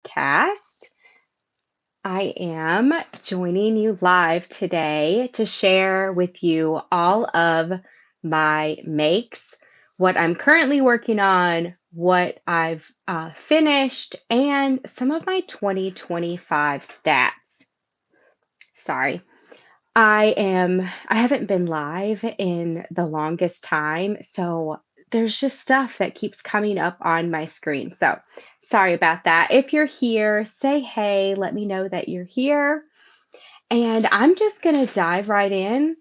podcast. I am joining you live today to share with you all of my makes, what I'm currently working on, what I've finished, and some of my 2025 stats. Sorry. I haven't been live in the longest time, so there's just stuff that keeps coming up on my screen. So sorry about that. If you're here, say hey, let me know that you're here. And I'm just going to dive right in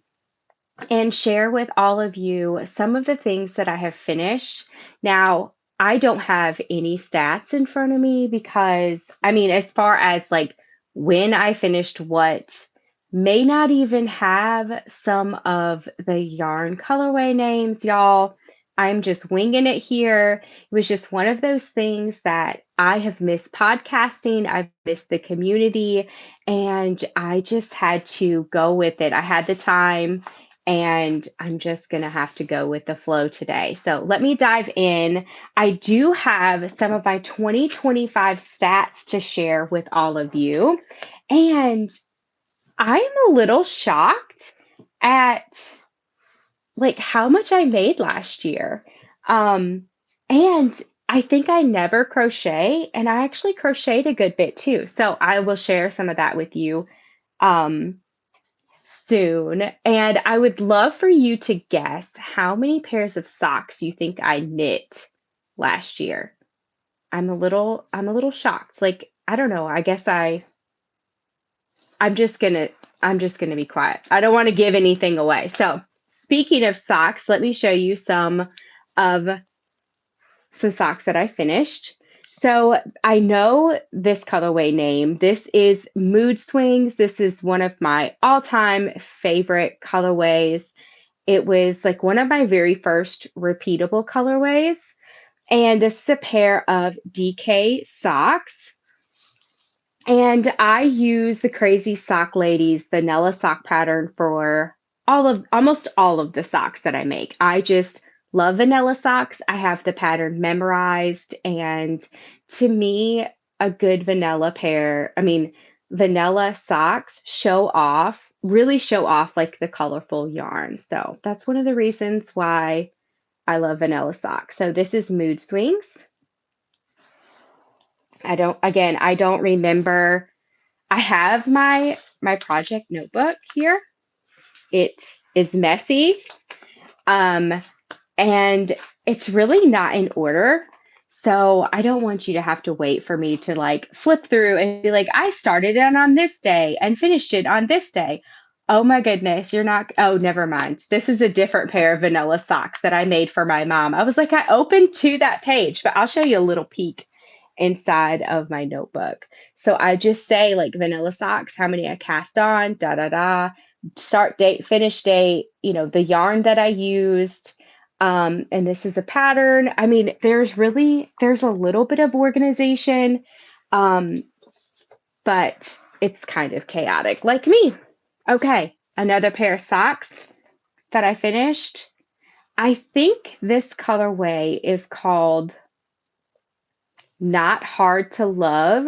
and share with all of you some of the things that I have finished. Now, I don't have any stats in front of me because, I mean, as far as like when I finished what, may not even have some of the yarn colorway names, y'all. I'm just winging it here. It was just one of those things that I have missed podcasting. I've missed the community, and I just had to go with it. I had the time and I'm just going to have to go with the flow today. So let me dive in. I do have some of my 2025 stats to share with all of you. And I'm a little shocked at like how much I made last year. And I think I never crochet, and I actually crocheted a good bit too. So I will share some of that with you. Soon. And I would love for you to guess how many pairs of socks you think I knit last year. I'm a little shocked. Like, I don't know. I guess I'm just gonna be quiet. I don't want to give anything away. So speaking of socks, let me show you of some socks that I finished. So I know this colorway name. This is Mood Swings. This is one of my all-time favorite colorways. It was like one of my very first repeatable colorways. And this is a pair of DK socks. And I use the Crazy Sock Ladies vanilla sock pattern for almost all of the socks that I make. I just love vanilla socks. I have the pattern memorized, and to me, a good vanilla socks really show off like the colorful yarn. So that's one of the reasons why I love vanilla socks. So this is Mood Swings. I don't remember. I have my project notebook here. It is messy. Um, and it's really not in order. So I don't want you to have to wait for me to like flip through and be like, I started it on this day and finished it on this day. Oh my goodness, you're not. Oh, never mind. This is a different pair of vanilla socks that I made for my mom. I was like, I opened to that page, but I'll show you a little peek inside of my notebook. So I just say like vanilla socks, how many I cast on, da da da, start date, finish date, the yarn that I used. And this is a pattern. I mean, there's a little bit of organization, um, but it's kind of chaotic like me. Okay, another pair of socks that I finished. I think this colorway is called Not Hard to Love.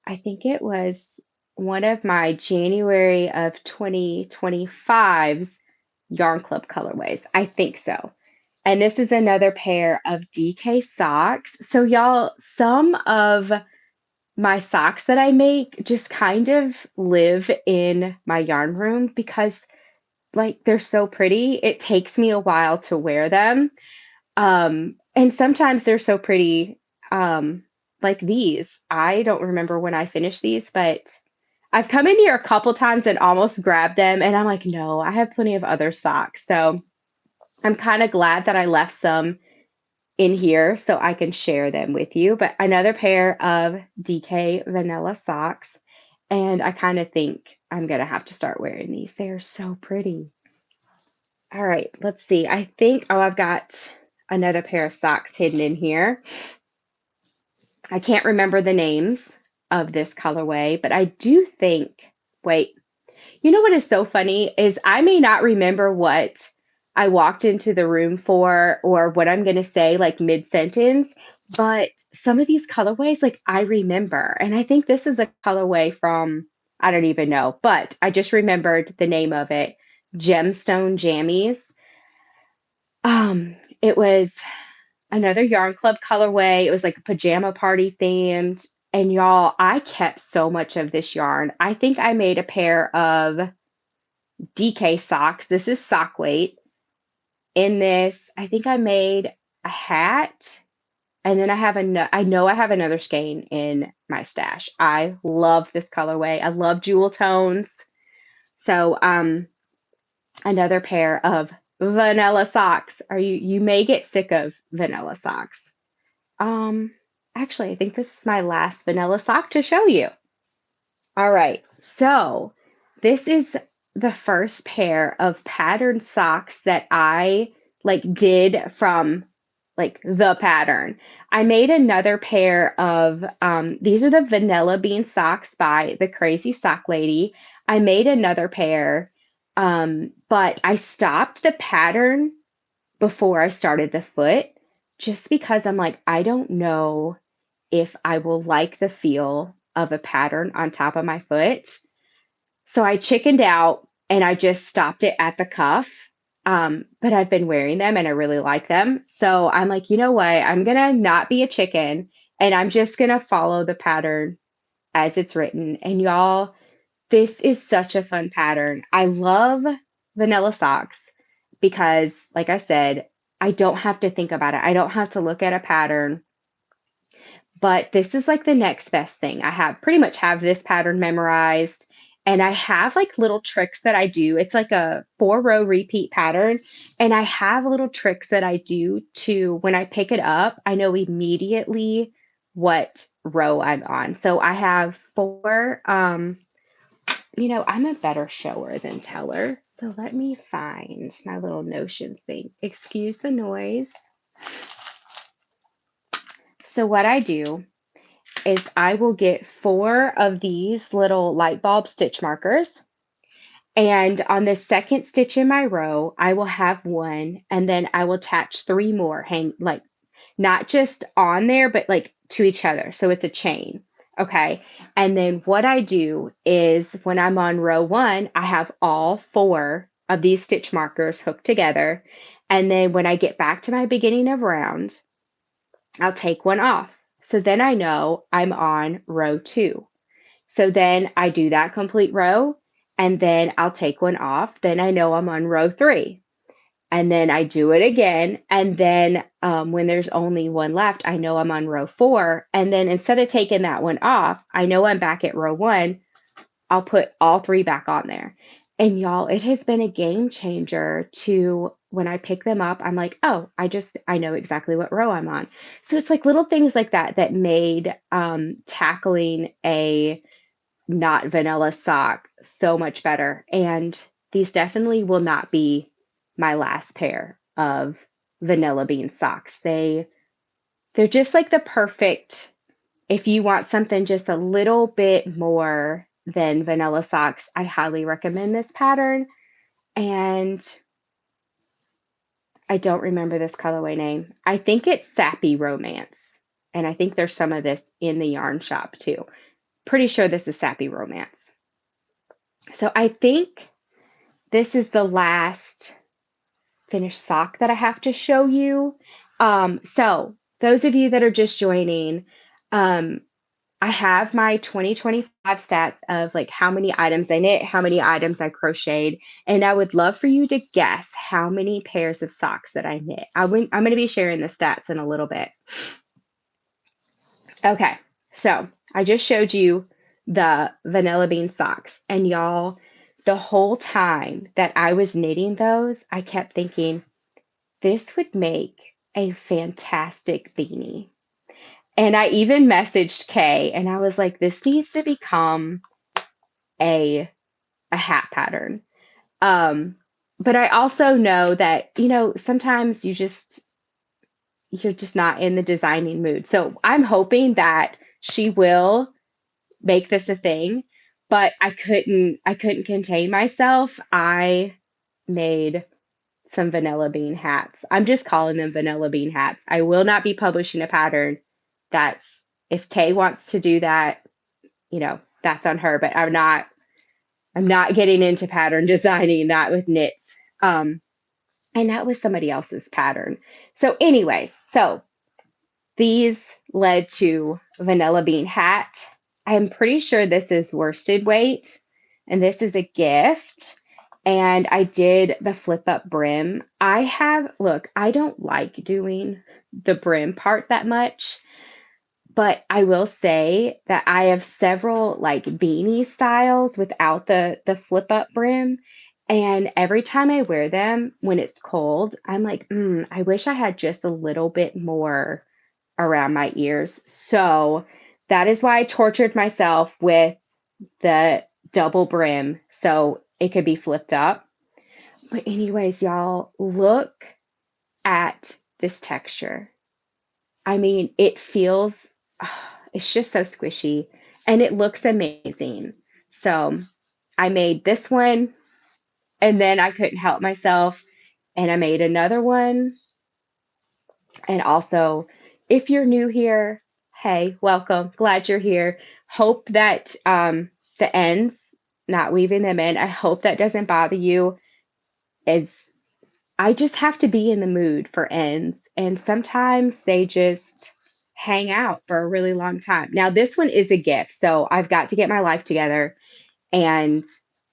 I think it was one of my January of 2025's Yarn Club colorways. I think so. And this is another pair of DK socks. So y'all, some of my socks that I make just kind of live in my yarn room because like they're so pretty. It takes me a while to wear them. And sometimes they're so pretty, like these. I don't remember when I finished these, but I've come in here a couple times and almost grabbed them. And I'm like, no, I have plenty of other socks. So I'm kind of glad that I left some in here so I can share them with you. But another pair of DK vanilla socks. And I kind of think I'm going to have to start wearing these. They're so pretty. All right, let's see. I've got another pair of socks hidden in here. I can't remember the names of this colorway, but I do think, wait, you know what is so funny is I may not remember what I walked into the room for or what I'm going to say like mid-sentence, But some of these colorways, like, I remember, and I think this is a colorway from, I don't even know, but I just remembered the name of it, Gemstone Jammies. It was another Yarn Club colorway. It was like a pajama party themed. And y'all, I kept so much of this yarn. I think I made a pair of DK socks. This is sock weight. In this, I think I made a hat. And then I know I have another skein in my stash. I love this colorway. I love jewel tones. So, another pair of vanilla socks. You may get sick of vanilla socks. Um, Actually, I think this is my last vanilla sock to show you. All right, so this is the first pair of patterned socks that I like did from like the pattern. I made another pair of these are the vanilla bean socks by the Crazy Sock Lady. I made another pair, but I stopped the pattern before I started the foot just because I'm like, I don't know if I will like the feel of a pattern on top of my foot. So I chickened out and I just stopped it at the cuff. But I've been wearing them and I really like them. So I'm like, you know what? I'm going to not be a chicken and I'm just going to follow the pattern as it's written. And y'all, this is such a fun pattern. I love vanilla socks because, like I said, I don't have to think about it. I don't have to look at a pattern. But this is like the next best thing. I have pretty much have this pattern memorized. And I have like little tricks that I do. It's like a 4-row repeat pattern. And I have little tricks that I do to when I pick it up, I know immediately what row I'm on. So I have 4, I'm a better shower than teller. So let me find my little notions thing. Excuse the noise. So what I do is I will get 4 of these little light bulb stitch markers. And on the second stitch in my row, I will have 1, and then I will attach 3 more, hang like not just on there, but like to each other. So it's a chain. Okay. And then what I do is when I'm on row 1, I have all 4 of these stitch markers hooked together. And then when I get back to my beginning of round, I'll take one off. So then I know I'm on row 2. So then I do that complete row and then I'll take one off. Then I know I'm on row 3. And then I do it again. And then when there's only one left, I know I'm on row 4. And then instead of taking that one off, I know I'm back at row 1. I'll put all 3 back on there. And y'all, it has been a game changer to when I pick them up, I'm like, oh, I know exactly what row I'm on. So it's like little things like that that made tackling a not vanilla sock so much better. And these definitely will not be my last pair of vanilla bean socks. They're just like the perfect, if you want something just a little bit more than vanilla socks, I highly recommend this pattern. And I don't remember this colorway name. I think it's Sappy Romance. And I think there's some of this in the yarn shop too. Pretty sure this is Sappy Romance. So I think this is the last finished sock that I have to show you. So those of you that are just joining, I have my 2025 stats of like how many items I knit, how many items I crocheted, and I would love for you to guess how many pairs of socks that I knit. I'm going to be sharing the stats in a little bit. Okay, so I just showed you the vanilla bean socks, and y'all, the whole time that I was knitting those, I kept thinking, this would make a fantastic beanie. And I even messaged Kay and I was like, this needs to become a hat pattern. But I also know that, sometimes you're just not in the designing mood. So I'm hoping that she will make this a thing, but I couldn't contain myself. I made some vanilla bean hats. I'm just calling them vanilla bean hats. I will not be publishing a pattern. That's if Kay wants to do that, that's on her, but I'm not getting into pattern designing, not with knits. And that was somebody else's pattern. So anyways, these led to vanilla bean hat. I'm pretty sure this is worsted weight, and this is a gift. And I did the flip up brim. Look, I don't like doing the brim part that much, but I will say that I have several like beanie styles without the flip up brim. And every time I wear them when it's cold, I'm like, I wish I had just a little bit more around my ears. So that is why I tortured myself with the double brim so it could be flipped up. But anyways, y'all, look at this texture. I mean, it feels, it's just so squishy and it looks amazing. So I made this one and then I couldn't help myself and I made another one. And also, if you're new here, hey, welcome. Glad you're here. Hope that the ends, not weaving them in, I hope that doesn't bother you. I just have to be in the mood for ends, and sometimes they just hang out for a really long time. Now, this one is a gift, so I've got to get my life together and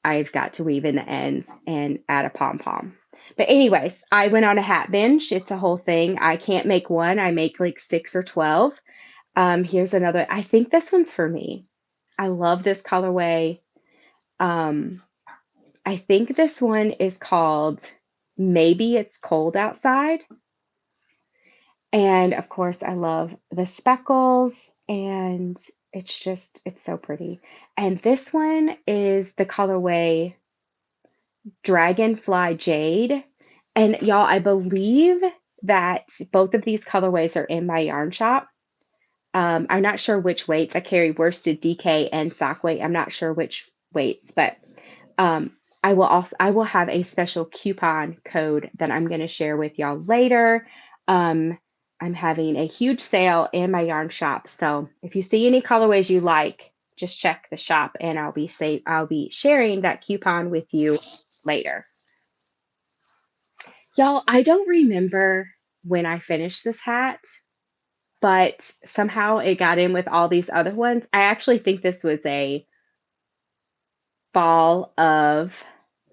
I've got to weave in the ends and add a pom pom. But, anyways, I went on a hat binge. It's a whole thing. I can't make one, I make like 6 or 12. Here's another. I think this one's for me. I love this colorway. Um, I think this one is called Maybe It's Cold Outside. And of course, I love the speckles and it's so pretty. And this one is the colorway Dragonfly Jade. And y'all, I believe that both of these colorways are in my yarn shop. I'm not sure which weights. I carry worsted DK and sock weight. I'm not sure which weights, but um, I will have a special coupon code that I'm going to share with y'all later. I'm having a huge sale in my yarn shop, so if you see any colorways you like, just check the shop, and I'll be sharing that coupon with you later. Y'all, I don't remember when I finished this hat, but somehow it got in with all these other ones. I actually think this was a fall of,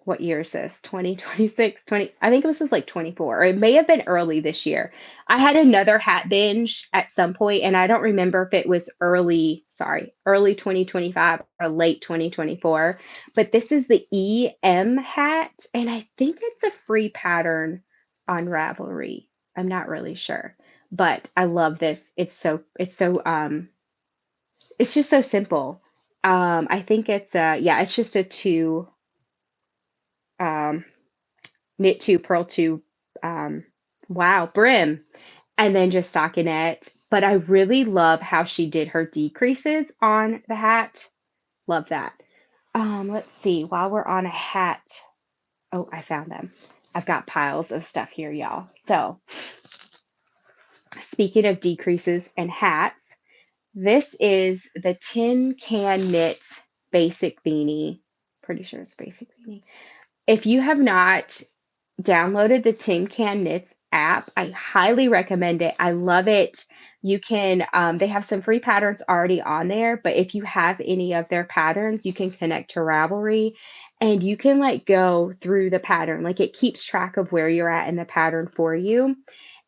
what year is this? 2026, 20. I think this was like 24, or it may have been early this year. I had another hat binge at some point, and I don't remember if it was early 2025 or late 2024. But this is the EM hat, and I think it's a free pattern on Ravelry. I'm not really sure, but I love this. It's just so simple. I think it's just a two, um, knit two, purl two, wow, brim, and then just stockinette. But I really love how she did her decreases on the hat. Love that. Let's see, while we're on a hat, oh, I found them. I've got piles of stuff here, y'all. So speaking of decreases and hats, this is the Tin Can Knits Basic Beanie. Pretty sure it's Basic Beanie. If you have not downloaded the Tin Can Knits app, I highly recommend it. I love it. You can, they have some free patterns already on there, but if you have any of their patterns, you can connect to Ravelry and you can like go through the pattern. Like it keeps track of where you're at in the pattern for you.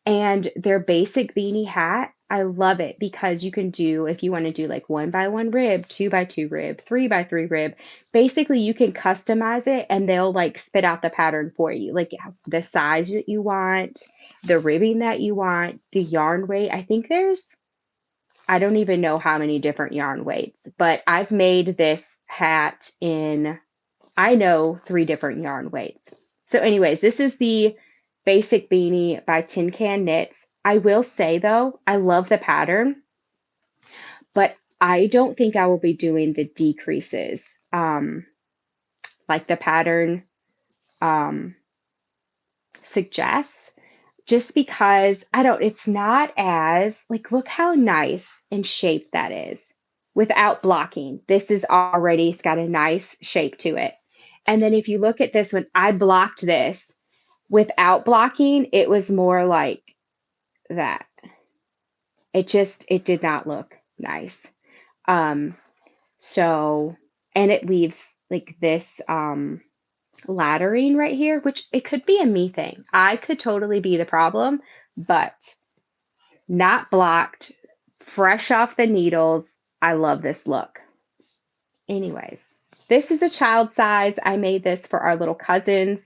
And their basic beanie hat, I love it because you can do, if you want to do like 1x1 rib, 2x2 rib, 3x3 rib, basically you can customize it and they'll like spit out the pattern for you, like the size that you want, the ribbing that you want, the yarn weight. I don't even know how many different yarn weights, but I've made this hat in, I know 3 different yarn weights. So anyways, this is the Basic Beanie by Tin Can Knits. I will say though, I love the pattern, but I don't think I will be doing the decreases. Like the pattern suggest just because it's not as like, look how nice and shaped that is without blocking. This is already, it's got a nice shape to it. And then if you look at this one, I blocked this without blocking, it was more like that. It did not look nice. Um, so, and it leaves like this, laddering right here, which it could be a me thing. I could totally be the problem, but not blocked, fresh off the needles. I love this look. Anyways, this is a child size. I made this for our little cousins.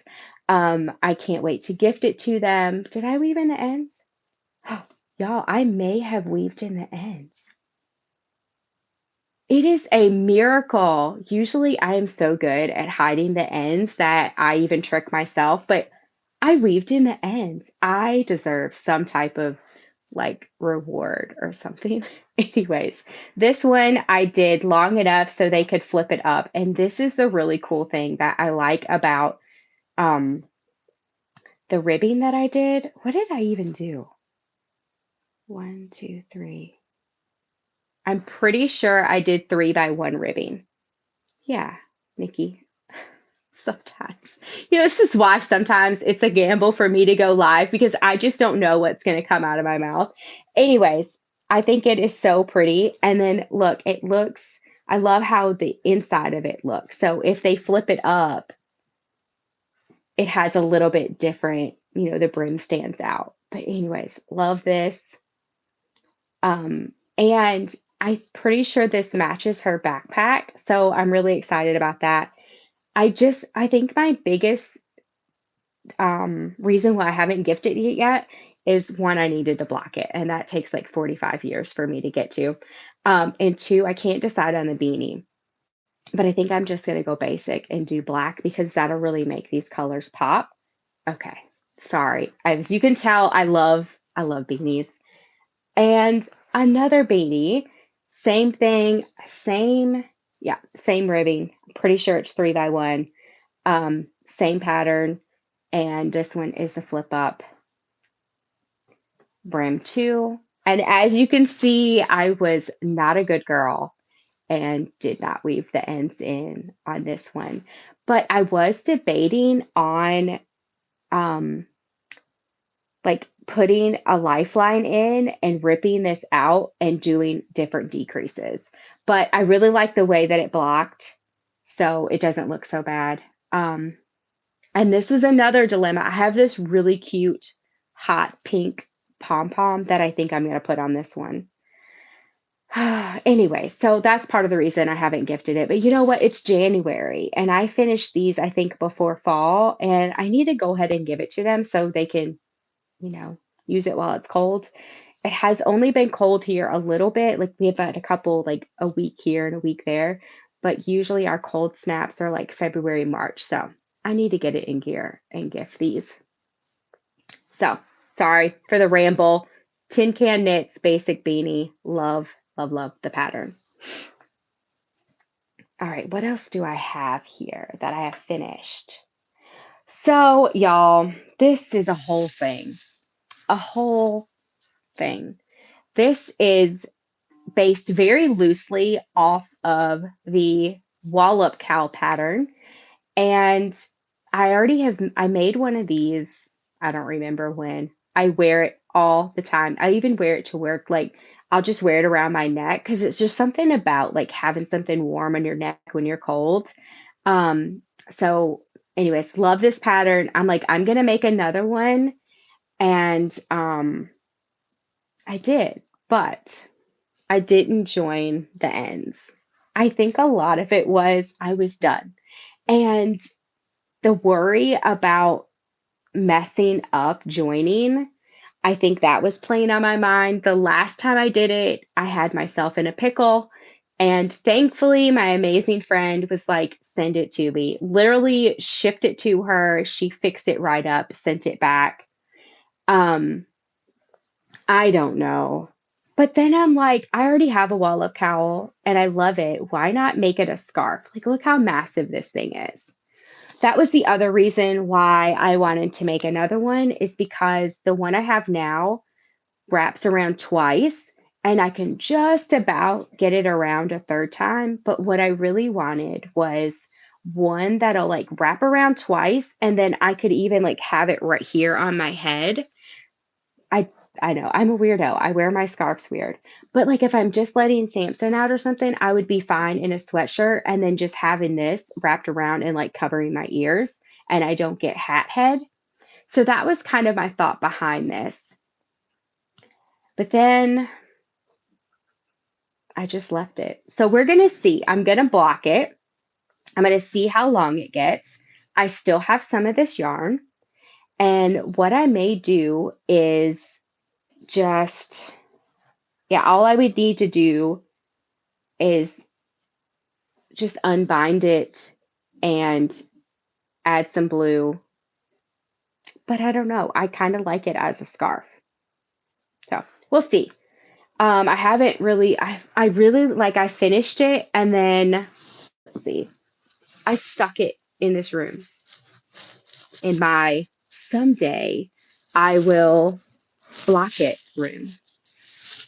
I can't wait to gift it to them. Did I weave in the ends? Y'all, I may have weaved in the ends. It is a miracle. Usually I am so good at hiding the ends that I even trick myself, but I weaved in the ends. I deserve some type of like reward or something. Anyways, this one I did long enough so they could flip it up. And this is the really cool thing that I like about um, the ribbing that I did. What did I even do? 1, 2, 3. I'm pretty sure I did 3x1 ribbing. Yeah, Nikki. Sometimes. This is why sometimes it's a gamble for me to go live because I just don't know what's going to come out of my mouth. Anyways, I think it is so pretty. And then look, I love how the inside of it looks. So if they flip it up, it has a little bit different, the brim stands out. But anyways, love this. And I'm pretty sure this matches her backpack. So I'm really excited about that. I think my biggest reason why I haven't gifted it yet is one, I needed to block it, and that takes like 45 years for me to get to. And two, I can't decide on the beanie, but I think I'm just going to go basic and do black because that'll really make these colors pop. Okay, sorry. As you can tell, I love beanies. And another beanie, same thing, same ribbing. Pretty sure it's 3x1. Same pattern. And this one is the flip up brim too. And as you can see, I was not a good girl and did not weave the ends in on this one. But I was debating on um, like putting a lifeline in and ripping this out and doing different decreases. But I really like the way that it blocked, so it doesn't look so bad. And this was another dilemma. I have this really cute hot pink pom-pom that I think I'm going to put on this one. Anyway, so that's part of the reason I haven't gifted it. But you know what? It's January and I finished these, I think, before fall, and I need to go ahead and give it to them so they can, use it while it's cold. It has only been cold here a little bit. Like we've had a couple, like a week here and a week there, but usually our cold snaps are like February, March. So I need to get it in gear and gift these. So sorry for the ramble. Tin Can Knits basic beanie. Love, love, love the pattern. All right, what else do I have here that I have finished? So y'all, this is a whole thing. A whole thing. This is based very loosely off of the Wallop Cowl pattern. And I made one of these, I don't remember when. I wear it all the time. I even wear it to work. Like I'll just wear it around my neck because it's just something about like having something warm on your neck when you're cold. So anyways, love this pattern. I'm like, I'm gonna make another one. And I did, but I didn't join the ends. I think a lot of it was I was done. And the worry about messing up joining, I think that was playing on my mind. The last time I did it, I had myself in a pickle. And thankfully, my amazing friend was like, send it to me. Literally shipped it to her. She fixed it right up, sent it back. I don't know. But then I'm like, I already have a Wallop cowl and I love it. Why not make it a scarf? Like, look how massive this thing is. that was the other reason why I wanted to make another one is because the one I have now wraps around twice and I can just about get it around a third time. But what I really wanted was one that'll like wrap around twice and then I could even like have it right here on my head. I I know I'm a weirdo. I wear my scarves weird. But like if I'm just letting Samson out or something, I would be fine in a sweatshirt and then just having this wrapped around and like covering my ears and I don't get hat head. So that was kind of my thought behind this. But then I just left it. So we're going to see. I'm going to block it. I'm going to see how long it gets. I still have some of this yarn. And what I may do is just, yeah, all I would need to do is just unbind it and add some blue. But I don't know. I kind of like it as a scarf. So we'll see. I haven't really, I really like, I finished it and then, let's see, I stuck it in this room in my someday I will block it room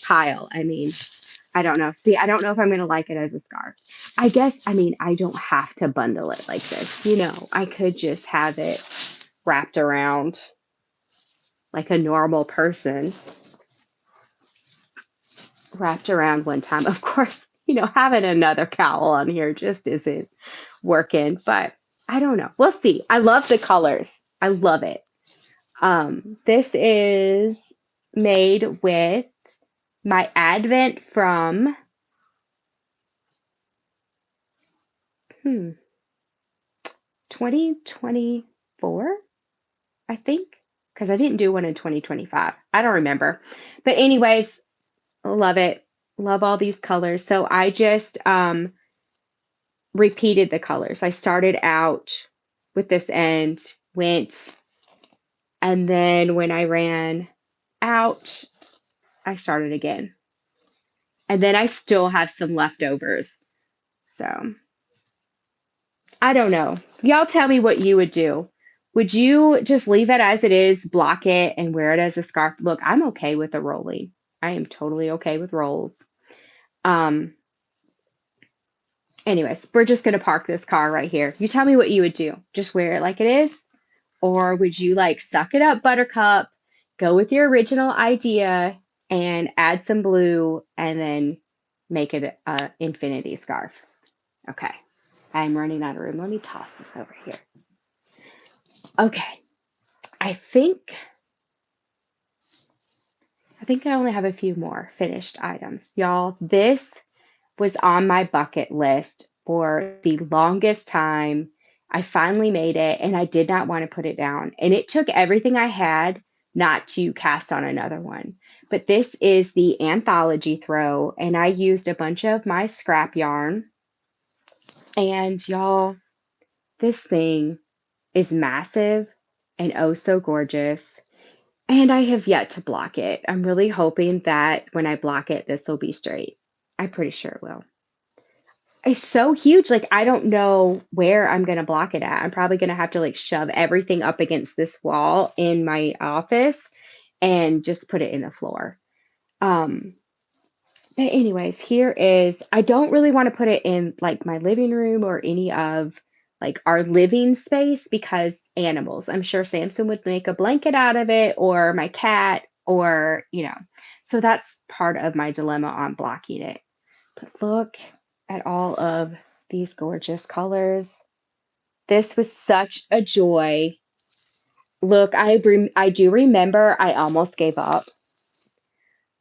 pile. I mean, I don't know. See, I don't know if I'm going to like it as a scarf. I guess, I mean, I don't have to bundle it like this. You know, I could just have it wrapped around like a normal person, wrapped around one time. Of course, you know, having another cowl on here just isn't working, but I don't know. We'll see. I love the colors. I love it. This is made with my Advent from 2024, I think, because I didn't do one in 2025. I don't remember. But anyways, love it. Love all these colors. So I just repeated the colors. I started out with this end, went, and then when I ran out, I started again. And then I still have some leftovers. So I don't know. Y'all tell me what you would do. Would you just leave it as it is, block it, and wear it as a scarf? Look, I'm okay with the rolling. I am totally okay with rolls. Um, Anyways, we're just gonna park this car right here. You tell me what you would do. Just wear it like it is, or would you like suck it up, Buttercup, go with your original idea and add some blue and then make it a infinity scarf? Okay, I'm running out of room. Let me toss this over here. Okay, I think I only have a few more finished items. Y'all, this was on my bucket list for the longest time. I finally made it and I did not want to put it down. And it took everything I had not to cast on another one. But this is the anthology throw, and I used a bunch of my scrap yarn. And y'all, this thing is massive and oh so gorgeous. And I have yet to block it. I'm really hoping that when I block it, this will be straight. I'm pretty sure it will. It's so huge. Like, I don't know where I'm going to block it at. I'm probably going to have to like shove everything up against this wall in my office and just put it in the floor. Um, but anyways, here is, I don't really want to put it in like my living room or any of like our living space because animals. I'm sure Samson would make a blanket out of it or my cat or, you know. So that's part of my dilemma on blocking it. But look at all of these gorgeous colors. This was such a joy. Look, I do remember I almost gave up.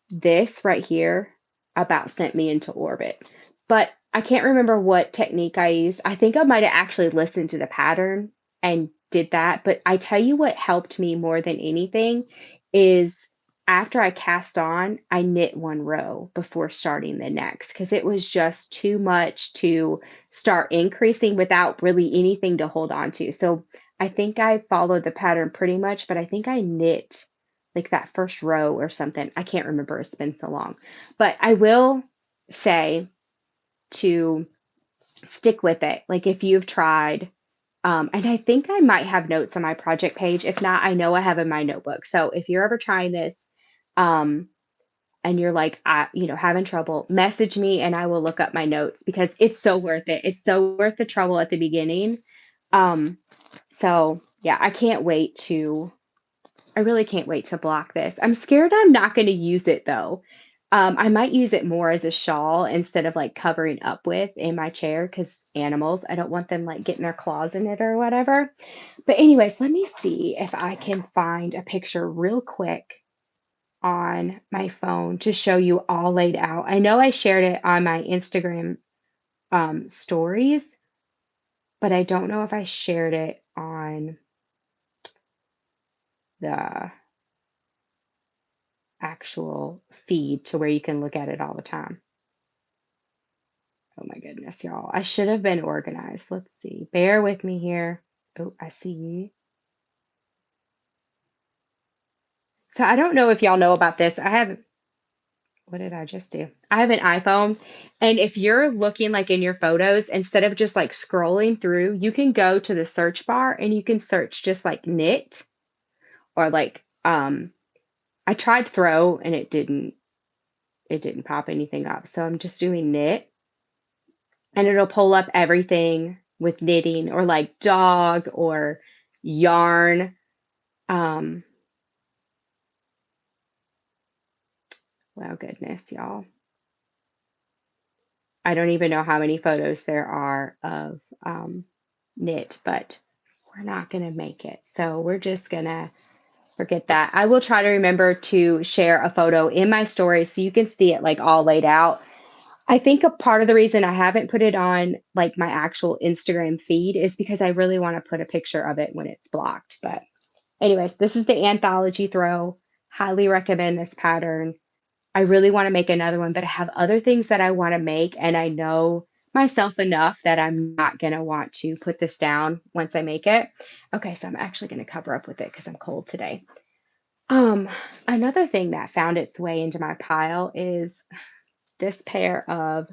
This right here about sent me into orbit. But I can't remember what technique I used. I think I might have actually listened to the pattern and did that. But I tell you what helped me more than anything is after I cast on, I knit one row before starting the next because it was just too much to start increasing without really anything to hold on to. So I think I followed the pattern pretty much, but I think I knit like that first row or something. I can't remember. It's been so long. But I will say to stick with it. Like if you've tried And I think I might have notes on my project page. If not, I know I have in my notebook. So if you're ever trying this, um, and you're like, having trouble, message me and I will look up my notes because it's so worth it. It's so worth the trouble at the beginning. Um, so yeah, I really can't wait to block this. I'm scared I'm not going to use it though. I might use it more as a shawl instead of like covering up with in my chair because animals, I don't want them like getting their claws in it or whatever. But, anyways, let me see if I can find a picture real quick on my phone to show you all laid out. I know I shared it on my Instagram stories, but I don't know if I shared it on the actual feed to where you can look at it all the time. Oh my goodness, y'all. I should have been organized. Let's see. Bear with me here. Oh, I see you. So I don't know if y'all know about this. What did I just do? I have an iPhone, and if you're looking like in your photos, instead of just like scrolling through, you can go to the search bar and you can search just like knit or like I tried throw and it didn't pop anything up. So I'm just doing knit and it'll pull up everything with knitting or like dog or yarn. Um, well, goodness, y'all. I don't even know how many photos there are of knit, but we're not going to make it. So we're just going to forget that. I will try to remember to share a photo in my story so you can see it like all laid out. I think a part of the reason I haven't put it on like my actual Instagram feed is because I really want to put a picture of it when it's blocked. But anyways, this is the anthology throw. Highly recommend this pattern. I really want to make another one, but I have other things that I want to make, and I know myself enough that I'm not going to want to put this down once I make it. Okay, so I'm actually going to cover up with it because I'm cold today. Um, Another thing that found its way into my pile is this pair of,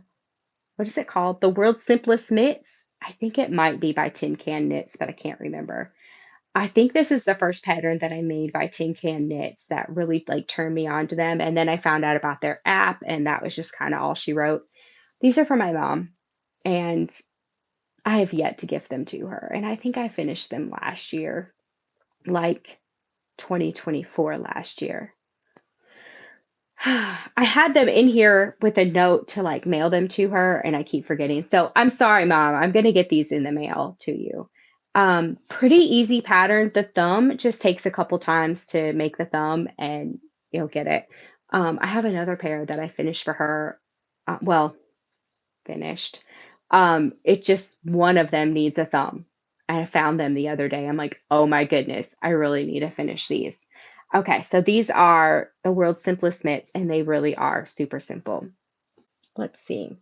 what is it called? The World's Simplest Mitts. I think it might be by Tin Can Knits, but I can't remember. I think this is the first pattern that I made by Tin Can Knits that really like turned me on to them. And then I found out about their app, and that was just kind of all she wrote. These are for my mom, and I have yet to gift them to her. And I think I finished them last year, like 2024 last year. I had them in here with a note to like mail them to her, and I keep forgetting. So I'm sorry, Mom. I'm gonna get these in the mail to you. Pretty easy pattern. The thumb just takes a couple times to make the thumb, and you'll get it. I have another pair that I finished for her. Well, finished. It just one of them needs a thumb. I found them the other day. I'm like, oh my goodness, I really need to finish these. Okay, so these are the world's simplest mitts, and they really are super simple. Let's see.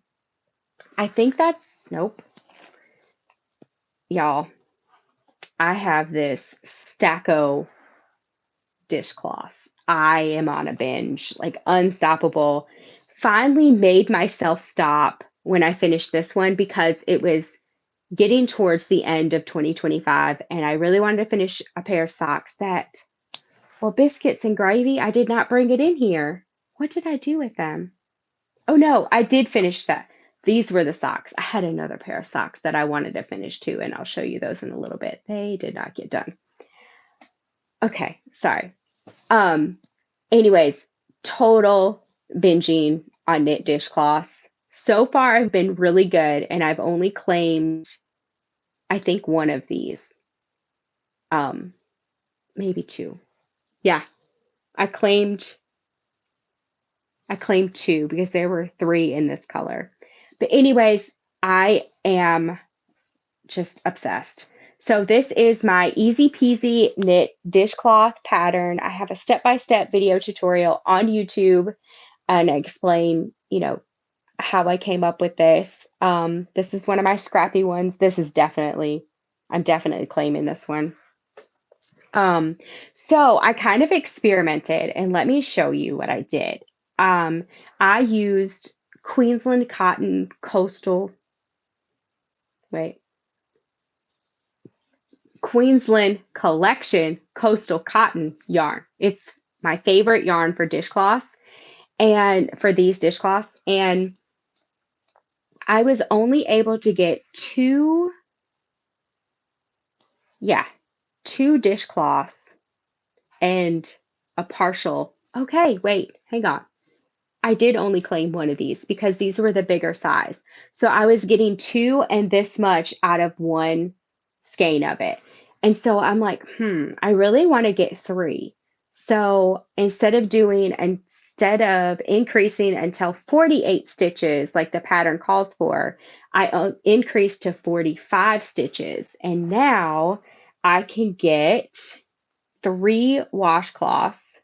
I think that's, nope, y'all. I have this Stacko dishcloths. I am on a binge, like unstoppable. Finally made myself stop when I finished this one because it was getting towards the end of 2025 and I really wanted to finish a pair of socks that, well, biscuits and gravy, I did not bring it in here. What did I do with them? Oh no, I did finish that. These were the socks. I had another pair of socks that I wanted to finish too, and I'll show you those in a little bit. They did not get done. Okay, sorry. Um, Anyways, total binging on knit dishcloths. So far, I've been really good, and I've only claimed, I think, one of these. Um, Maybe two. Yeah, I claimed I claimed two because there were three in this color. But anyways, I am just obsessed. So this is my easy peasy knit dishcloth pattern. I have a step-by-step video tutorial on YouTube and I explain, how I came up with this. This is one of my scrappy ones. I'm definitely claiming this one. Um, so I kind of experimented and let me show you what I did. Um, I used Queensland cotton coastal, wait, Queensland Collection Coastal Cotton yarn. It's my favorite yarn for dishcloths and for these dishcloths. And I was only able to get yeah, two dishcloths and a partial. Okay, wait, hang on. I did only claim one of these because these were the bigger size. So I was getting two and this much out of one skein of it. And so I'm like, I really want to get three. So instead of increasing until 48 stitches like the pattern calls for, I increased to 45 stitches. And now I can get three dishcloths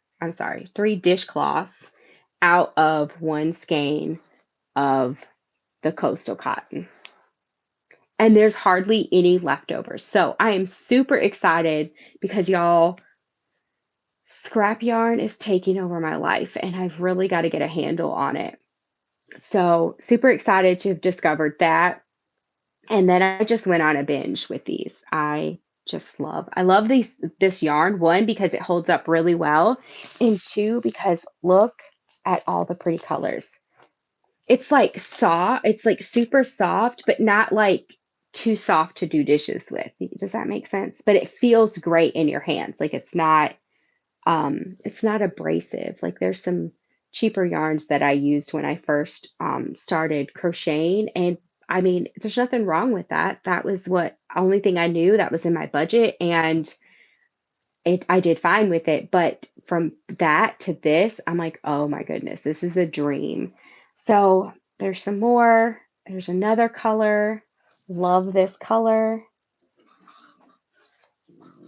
out of one skein of the coastal cotton. And there's hardly any leftovers. So I am super excited because y'all, scrap yarn is taking over my life and I've really got to get a handle on it. So super excited to have discovered that. And then I just went on a binge with these. I love this yarn, one, because it holds up really well, and two, because look at all the pretty colors. It's like soft, it's like super soft, but not like too soft to do dishes with. Does that make sense? But it feels great in your hands. Like it's not abrasive. Like there's some cheaper yarns that I used when I first started crocheting, and I mean, there's nothing wrong with that. That was what only thing I knew that was in my budget, and I did fine with it. But from that to this, I'm like, oh my goodness, this is a dream. So there's some more. There's another color. Love this color.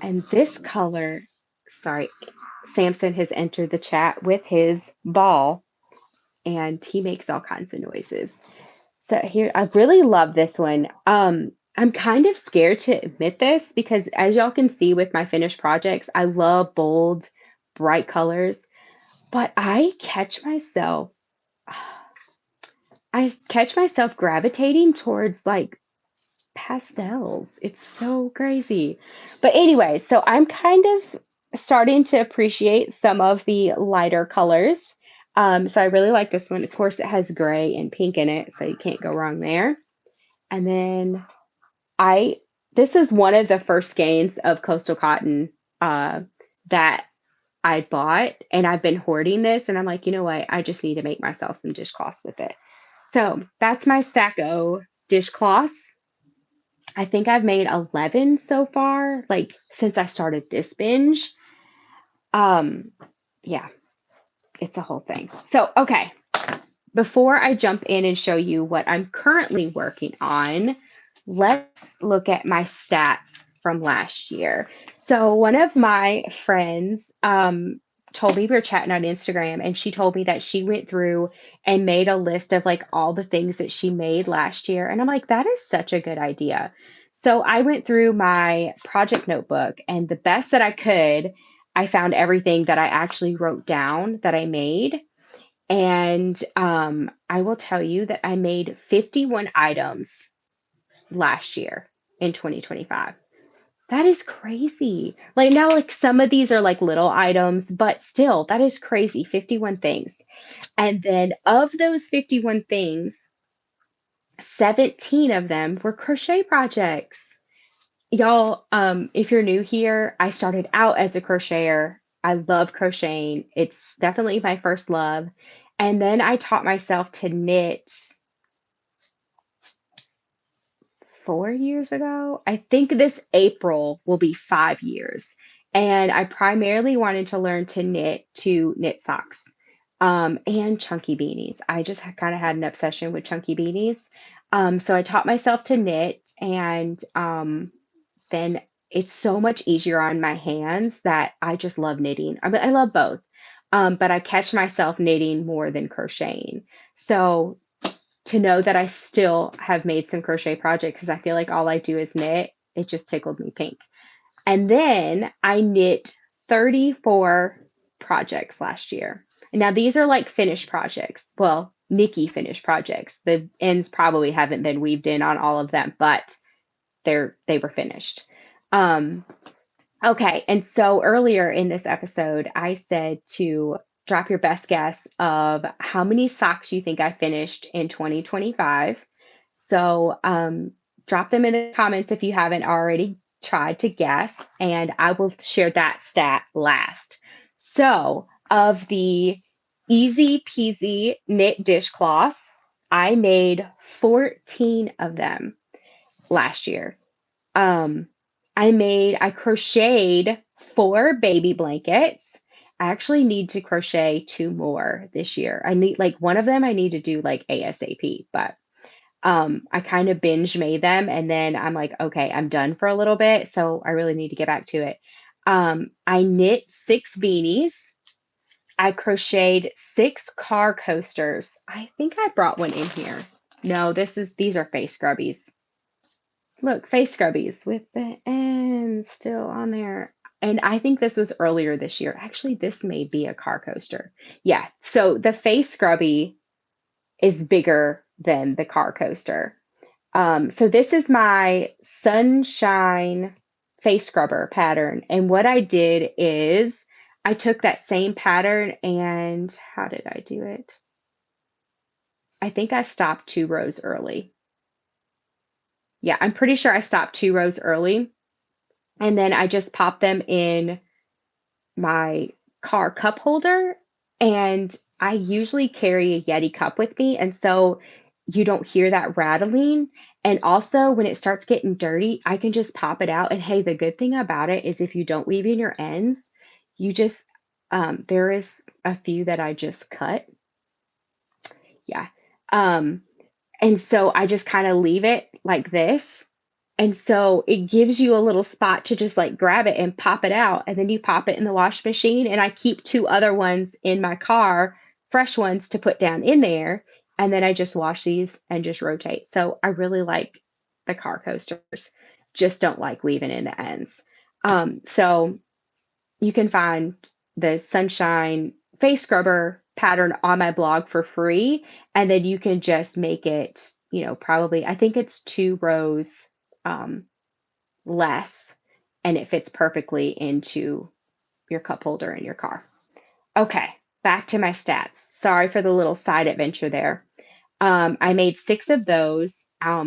And this color, sorry, Samson has entered the chat with his ball and he makes all kinds of noises. So here, I really love this one. I'm kind of scared to admit this because as y'all can see with my finished projects, I love bold, bright colors, but I catch myself gravitating towards like pastels. It's so crazy. But anyway, so I'm kind of starting to appreciate some of the lighter colors. So I really like this one. Of course, it has gray and pink in it, so you can't go wrong there. And then I this is one of the first skeins of coastal cotton that I bought, and I've been hoarding this, and I'm like, you know what? I just need to make myself some dishcloths with it. So that's my stack o dishcloths. I think I've made 11 so far, like since I started this binge. Um, yeah, it's a whole thing. So, okay, before I jump in and show you what I'm currently working on, let's look at my stats from last year. So, one of my friends told me, we were chatting on Instagram, and she told me that she went through and made a list of like all the things that she made last year. And I'm like, that is such a good idea. So, I went through my project notebook, and the best that I could, I found everything that I actually wrote down that I made. And I will tell you that I made 51 items last year in 2025. That is crazy. Like now, like some of these are like little items, but still, that is crazy. 51 things. And then of those 51 things, 17 of them were crochet projects. Y'all, if you're new here, I started out as a crocheter. I love crocheting. It's definitely my first love. And then I taught myself to knit 4 years ago. I think this April will be 5 years. And I primarily wanted to learn to knit socks and chunky beanies. I just kind of had an obsession with chunky beanies. So I taught myself to knit, and then it's so much easier on my hands that I just love knitting. I mean, I love both, but I catch myself knitting more than crocheting. So to know that I still have made some crochet projects because I feel like all I do is knit, it just tickled me pink. And then I knit 34 projects last year. And now these are like finished projects. Well, Nicky finished projects. The ends probably haven't been weaved in on all of them, but they were finished. Um, okay, and so earlier in this episode, I said to drop your best guess of how many socks you think I finished in 2025. So drop them in the comments if you haven't already tried to guess, and I will share that stat last. So, of the easy peasy knit dishcloths, I made 14 of them last year. Um, I crocheted 4 baby blankets. I actually need to crochet 2 more this year. I need like one of them I need to do like ASAP, but I kind of binge made them and then I'm like, okay, I'm done for a little bit, so I really need to get back to it. I knit 6 beanies. I crocheted 6 car coasters. I think I brought one in here. No, these are face scrubbies. Look, face scrubbies with the ends still on there. And I think this was earlier this year. Actually, this may be a car coaster. Yeah. So the face scrubby is bigger than the car coaster. So this is my sunshine face scrubber pattern. And what I did is I took that same pattern and how did I do it? I think I stopped 2 rows early. Yeah, I'm pretty sure I stopped 2 rows early. And then I just pop them in my car cup holder. And I usually carry a Yeti cup with me. And so you don't hear that rattling. And also, when it starts getting dirty, I can just pop it out. And hey, the good thing about it is if you don't weave in your ends, you just, there is a few that I just cut. Yeah. Um, and so I just kind of leave it like this. And so it gives you a little spot to just like grab it and pop it out. And then you pop it in the wash machine. And I keep 2 other ones in my car, fresh ones to put down in there. And then I just wash these and just rotate. So I really like the car coasters, just don't like weaving in the ends. So you can find the sunshine face scrubber pattern on my blog for free. And then you can just make it, probably, I think it's 2 rows um, less, and it fits perfectly into your cup holder in your car. Okay, back to my stats. Sorry for the little side adventure there. I made 6 of those. I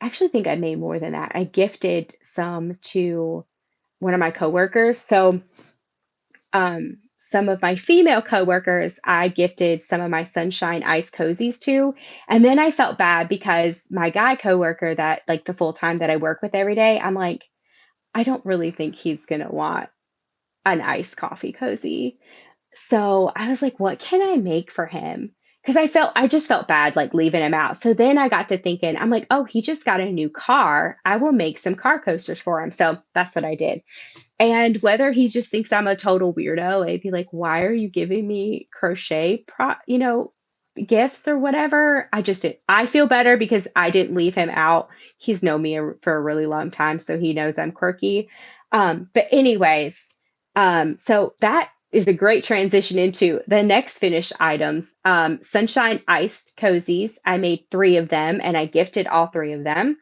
actually think I made more than that. I gifted some to one of my coworkers. So some of my female coworkers, I gifted some of my sunshine ice cozies to. And then I felt bad because my guy coworker that like the full time that I work with every day, I'm like, I don't really think he's gonna want an iced coffee cozy. So I was like, what can I make for him? Because I just felt bad like leaving him out. So then I got to thinking, I'm like, oh, he just got a new car. I will make some car coasters for him. So that's what I did. And whether he just thinks I'm a total weirdo, I'd be like, why are you giving me crochet gifts or whatever? I feel better because I didn't leave him out. He's known me for a really long time, so he knows I'm quirky. But anyways, so that is a great transition into the next finished items. Sunshine iced cozies. I made 3 of them and I gifted all 3 of them.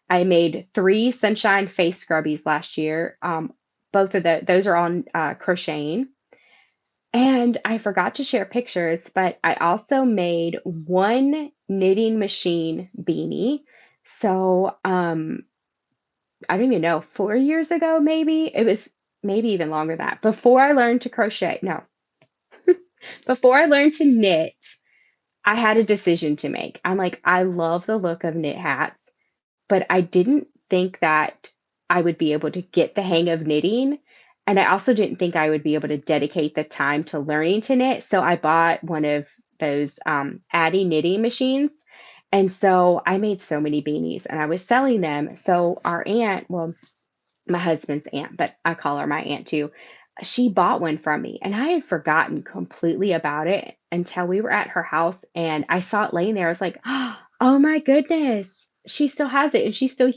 I made 3 sunshine face scrubbies last year. Both of those are on crocheting. And I forgot to share pictures, but I also made 1 knitting machine beanie. So I don't even know, 4 years ago, maybe it was maybe even longer than that. Before I learned to crochet, no, before I learned to knit, I had a decision to make. I'm like, I love the look of knit hats, but I didn't think that I would be able to get the hang of knitting. And I also didn't think I would be able to dedicate the time to learning to knit. So I bought one of those Addy knitting machines. And so I made so many beanies and I was selling them. So our aunt, well, my husband's aunt, but I call her my aunt too. She bought one from me and I had forgotten completely about it until we were at her house and I saw it laying there. I was like, oh my goodness, she still has it and she still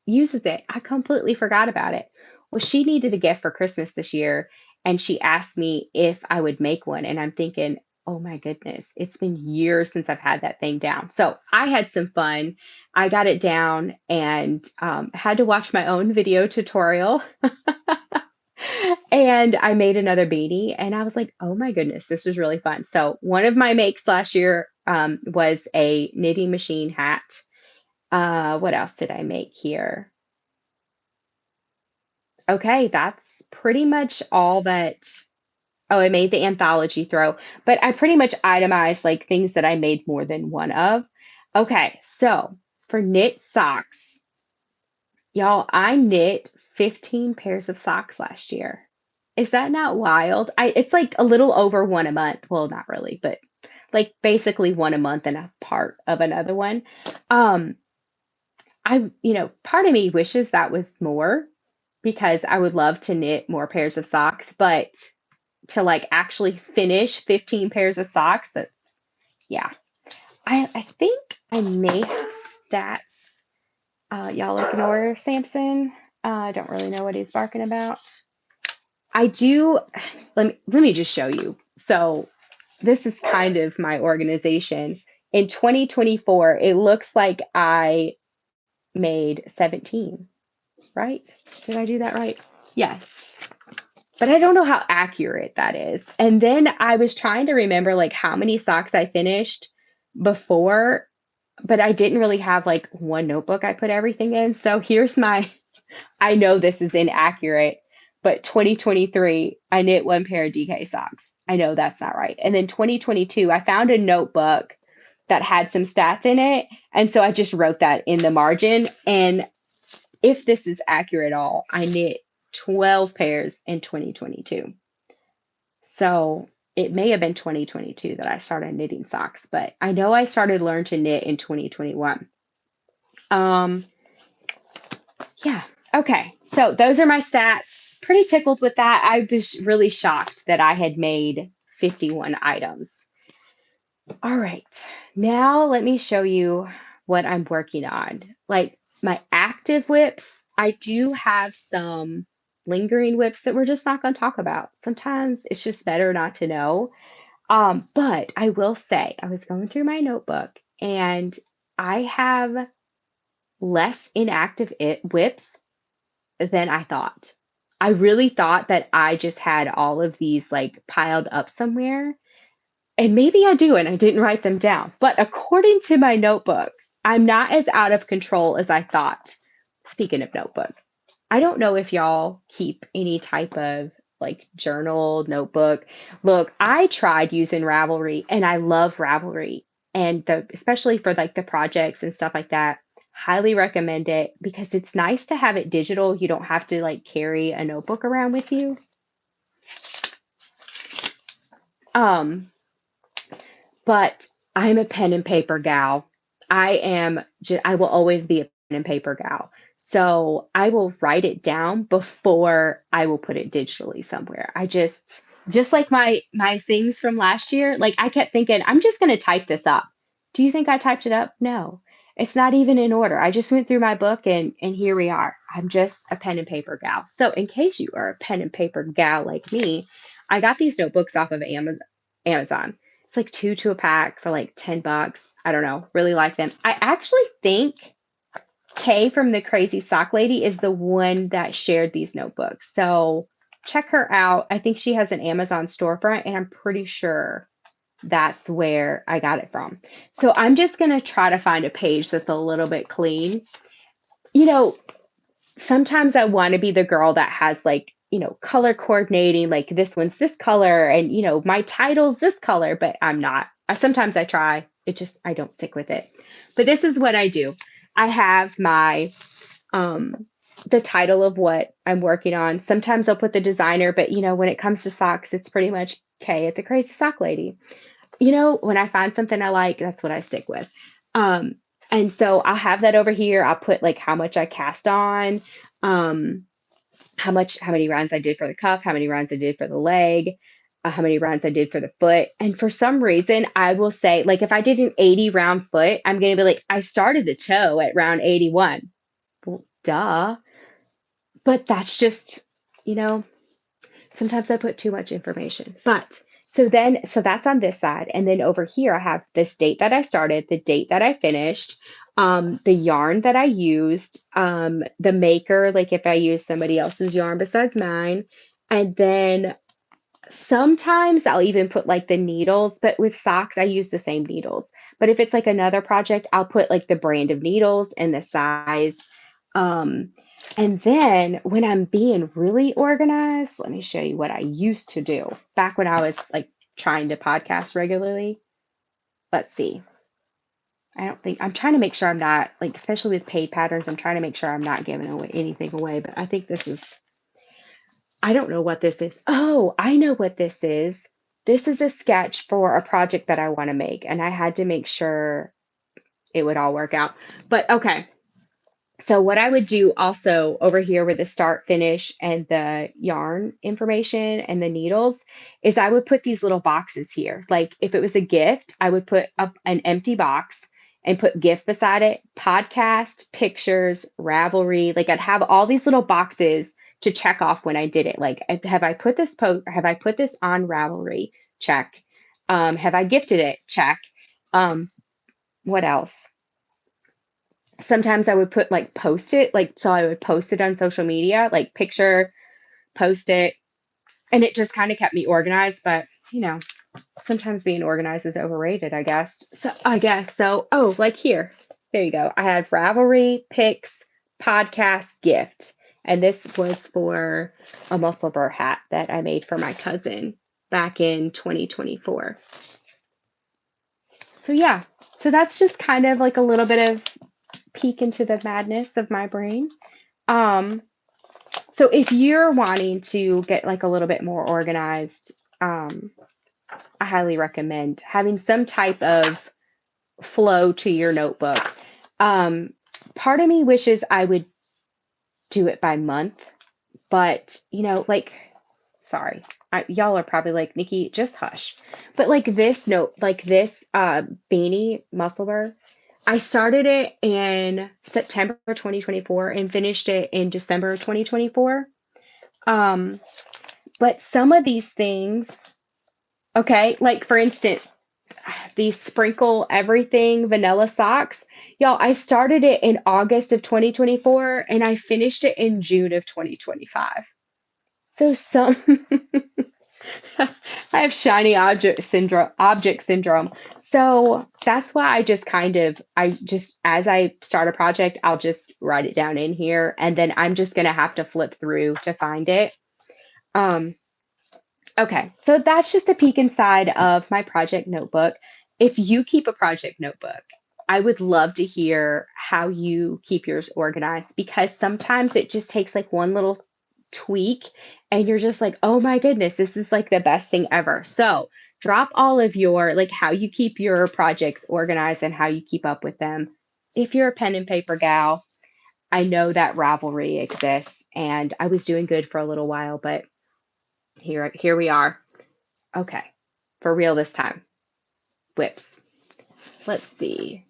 uses it. I completely forgot about it. Well, she needed a gift for Christmas this year and she asked me if I would make one. And I'm thinking, oh my goodness, it's been years since I've had that thing down. So I had some fun. I got it down and had to watch my own video tutorial. And I made another beanie and I was like, oh my goodness, this was really fun. So, one of my makes last year was a knitting machine hat. What else did I make here? Okay, that's pretty much all that. Oh, I made the anthology throw, but I pretty much itemized like things that I made more than one of. Okay, so for knit socks, y'all, I knit 15 pairs of socks last year. Is that not wild? It's like a little over one a month. Well, not really, but like basically one a month and a part of another one. Um, part of me wishes that was more because I would love to knit more pairs of socks, but to like actually finish 15 pairs of socks, that's yeah. I think I may have stats. Y'all ignore Samson. I don't really know what he's barking about. I do. Let me just show you. So this is kind of my organization. In 2024, it looks like I made 17, right? Did I do that right? Yes. But I don't know how accurate that is. And then I was trying to remember like how many socks I finished before, but I didn't really have like one notebook I put everything in. So here's my I know this is inaccurate, but 2023, I knit one pair of DK socks. I know that's not right. And then 2022, I found a notebook that had some stats in it. And so I just wrote that in the margin. And if this is accurate at all, I knit 12 pairs in 2022. So it may have been 2022 that I started knitting socks, but I know I started learn to knit in 2021. Um, yeah. Okay. So those are my stats. Pretty tickled with that. I was really shocked that I had made 51 items. All right. Now let me show you what I'm working on. Like my active whips, I do have some lingering whips that we're just not going to talk about. Sometimes it's just better not to know. But I will say, I was going through my notebook and I have less inactive whips than I thought. I really thought that I just had all of these like piled up somewhere. And maybe I do, and I didn't write them down. But according to my notebook, I'm not as out of control as I thought. Speaking of notebook, I don't know if y'all keep any type of like journal, notebook. Look, I tried using Ravelry and I love Ravelry. And especially for like the projects and stuff like that, highly recommend it because it's nice to have it digital. You don't have to like carry a notebook around with you. But I'm a pen and paper gal. I will always be a pen and paper gal. So I will write it down before I will put it digitally somewhere. Just like my things from last year, like I kept thinking, I'm just going to type this up. Do you think I typed it up? No. It's not even in order. I just went through my book and here we are. I'm just a pen and paper gal. So in case you are a pen and paper gal like me, I got these notebooks off of Amazon. It's like two to a pack for like $10. I don't know. Really like them. I actually think Kay from the Crazy Sock Lady is the one that shared these notebooks. So check her out. I think she has an Amazon storefront, and I'm pretty sure that's where I got it from. So I'm just going to try to find a page that's a little bit clean. You know, sometimes I want to be the girl that has like, color coordinating, like this one's this color and, my title's this color, but I'm not. Sometimes I try, I don't stick with it. But this is what I do. I have my, the title of what I'm working on. Sometimes I'll put the designer, but when it comes to socks, it's pretty much Kay at the Crazy Sock Lady. When I find something I like, that's what I stick with. And so I'll have that over here. I'll put like how much I cast on, how many rounds I did for the cuff, how many rounds I did for the leg, how many rounds I did for the foot. And for some reason, I will say, like, if I did an 80 round foot, I'm going to be like, I started the toe at round 81. Well, duh. But that's just, sometimes I put too much information. But so that's on this side. And then over here, I have this date that I started, the date that I finished. the yarn that I used, the maker, like if I use somebody else's yarn besides mine, and then sometimes I'll even put like the needles, but with socks, I use the same needles. But if it's like another project, I'll put like the brand of needles and the size. Um, and then when I'm being really organized, let me show you what I used to do back when I was like trying to podcast regularly. Let's see. I don't think I'm trying to make sure I'm not like, especially with paid patterns, I'm trying to make sure I'm not giving away anything away. But I think this is, I don't know what this is. Oh, I know what this is. This is a sketch for a project that I want to make, and I had to make sure it would all work out. But okay, so what I would do also over here with the start, finish, and the yarn information and the needles is I would put these little boxes here. Like if it was a gift, I would put up an empty box and put gift beside it, podcast, pictures, Ravelry. Like I'd have all these little boxes to check off when I did it. Like have I put this have I put this on Ravelry? Check. Have I gifted it? Check. Um, what else? Sometimes I would put like post it, like so I would post it on social media, like picture, post it, and it just kind of kept me organized. But sometimes being organized is overrated, I guess. So. Oh, like here, there you go. I had Ravelry, pics, podcast, gift, and this was for a muscle burr hat that I made for my cousin back in 2024. So yeah, so that's just kind of like a little bit of peek into the madness of my brain. Um, so if you're wanting to get like a little bit more organized, I highly recommend having some type of flow to your notebook. Um, Part of me wishes I would do it by month, but like, sorry, y'all are probably like, Nikki, just hush. But like this note, like this beanie muscle burr, I started it in September 2024 and finished it in December 2024. Um, but some of these things, okay, like for instance, these sprinkle everything vanilla socks. Y'all, I started it in August of 2024 and I finished it in June of 2025. So some I have shiny object syndrome. So that's why I just as I start a project, I'll just write it down in here and then I'm just gonna have to flip through to find it. Um, okay, so that's just a peek inside of my project notebook. If you keep a project notebook, I would love to hear how you keep yours organized because sometimes it just takes like one little tweak and you're just like, oh my goodness, this is like the best thing ever. So drop all of your, like how you keep your projects organized and how you keep up with them. If you're a pen and paper gal, I know that Ravelry exists and I was doing good for a little while, but here we are. Okay, for real this time. Whips. Let's see.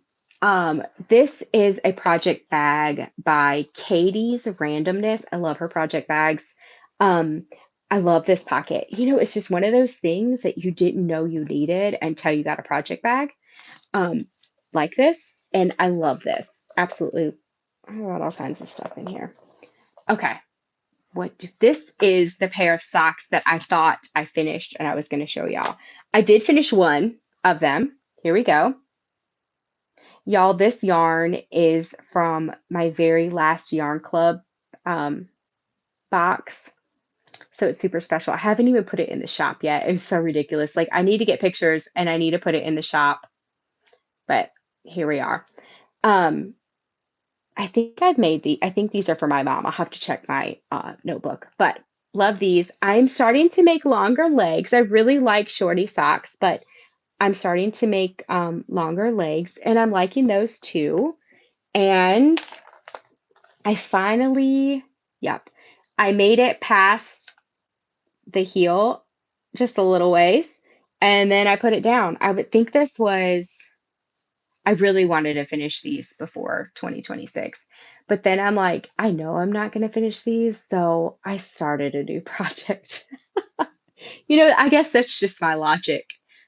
This is a project bag by Katie's Randomness. I love her project bags. Um, I love this pocket. It's just one of those things that you didn't know you needed until you got a project bag um, like this. And I love this. Absolutely. I got all kinds of stuff in here. Okay. This is the pair of socks that I thought I finished and I was going to show y'all. I did finish one of them. Here we go. Y'all, this yarn is from my very last yarn club box. So it's super special. I haven't even put it in the shop yet. It's so ridiculous. Like I need to get pictures and I need to put it in the shop. But here we are. I think these are for my mom. I'll have to check my notebook, but love these. I'm starting to make longer legs. I really like shorty socks, but I'm starting to make longer legs and I'm liking those too. And I finally, yep, I made it past the heel just a little ways and then I put it down. I would think I really wanted to finish these before 2026. But then I'm like, I know I'm not going to finish these. So I started a new project. I guess that's just my logic.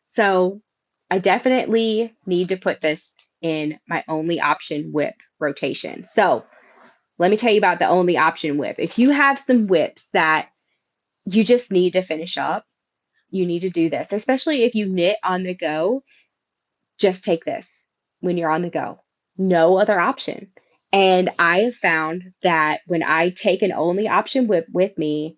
So I definitely need to put this in my only option whip rotation. So let me tell you about the only option whip. If you have some whips that you just need to finish up, you need to do this, especially if you knit on the go. Just take this when you're on the go. No other option. And I have found that when I take an only option whip with me,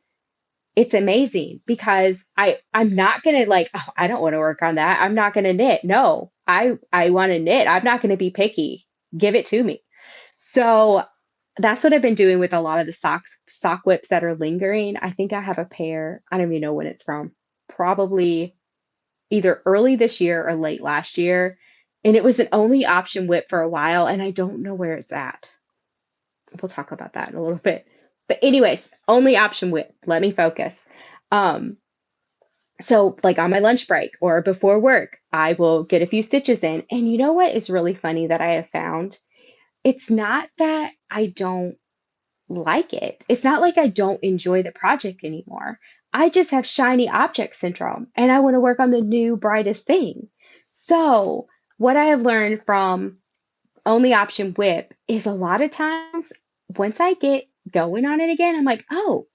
it's amazing because I'm not gonna like, oh, I don't want to work on that. I'm not gonna knit. No, I want to knit. I'm not gonna be picky. Give it to me. So that's what I've been doing with a lot of the sock whips that are lingering. I think I have a pair. I don't even know when it's from. Probably either early this year or late last year. And it was an only option whip for a while, and I don't know where it's at. We'll talk about that in a little bit. But anyways, only option whip. Let me focus. Um, so like on my lunch break or before work, I will get a few stitches in. And you know what is really funny that I have found? It's not that I don't like it. It's not like I don't enjoy the project anymore. I just have shiny object syndrome and I want to work on the new brightest thing. So, what I have learned from only option whip is a lot of times once I get going on it again, I'm like, oh,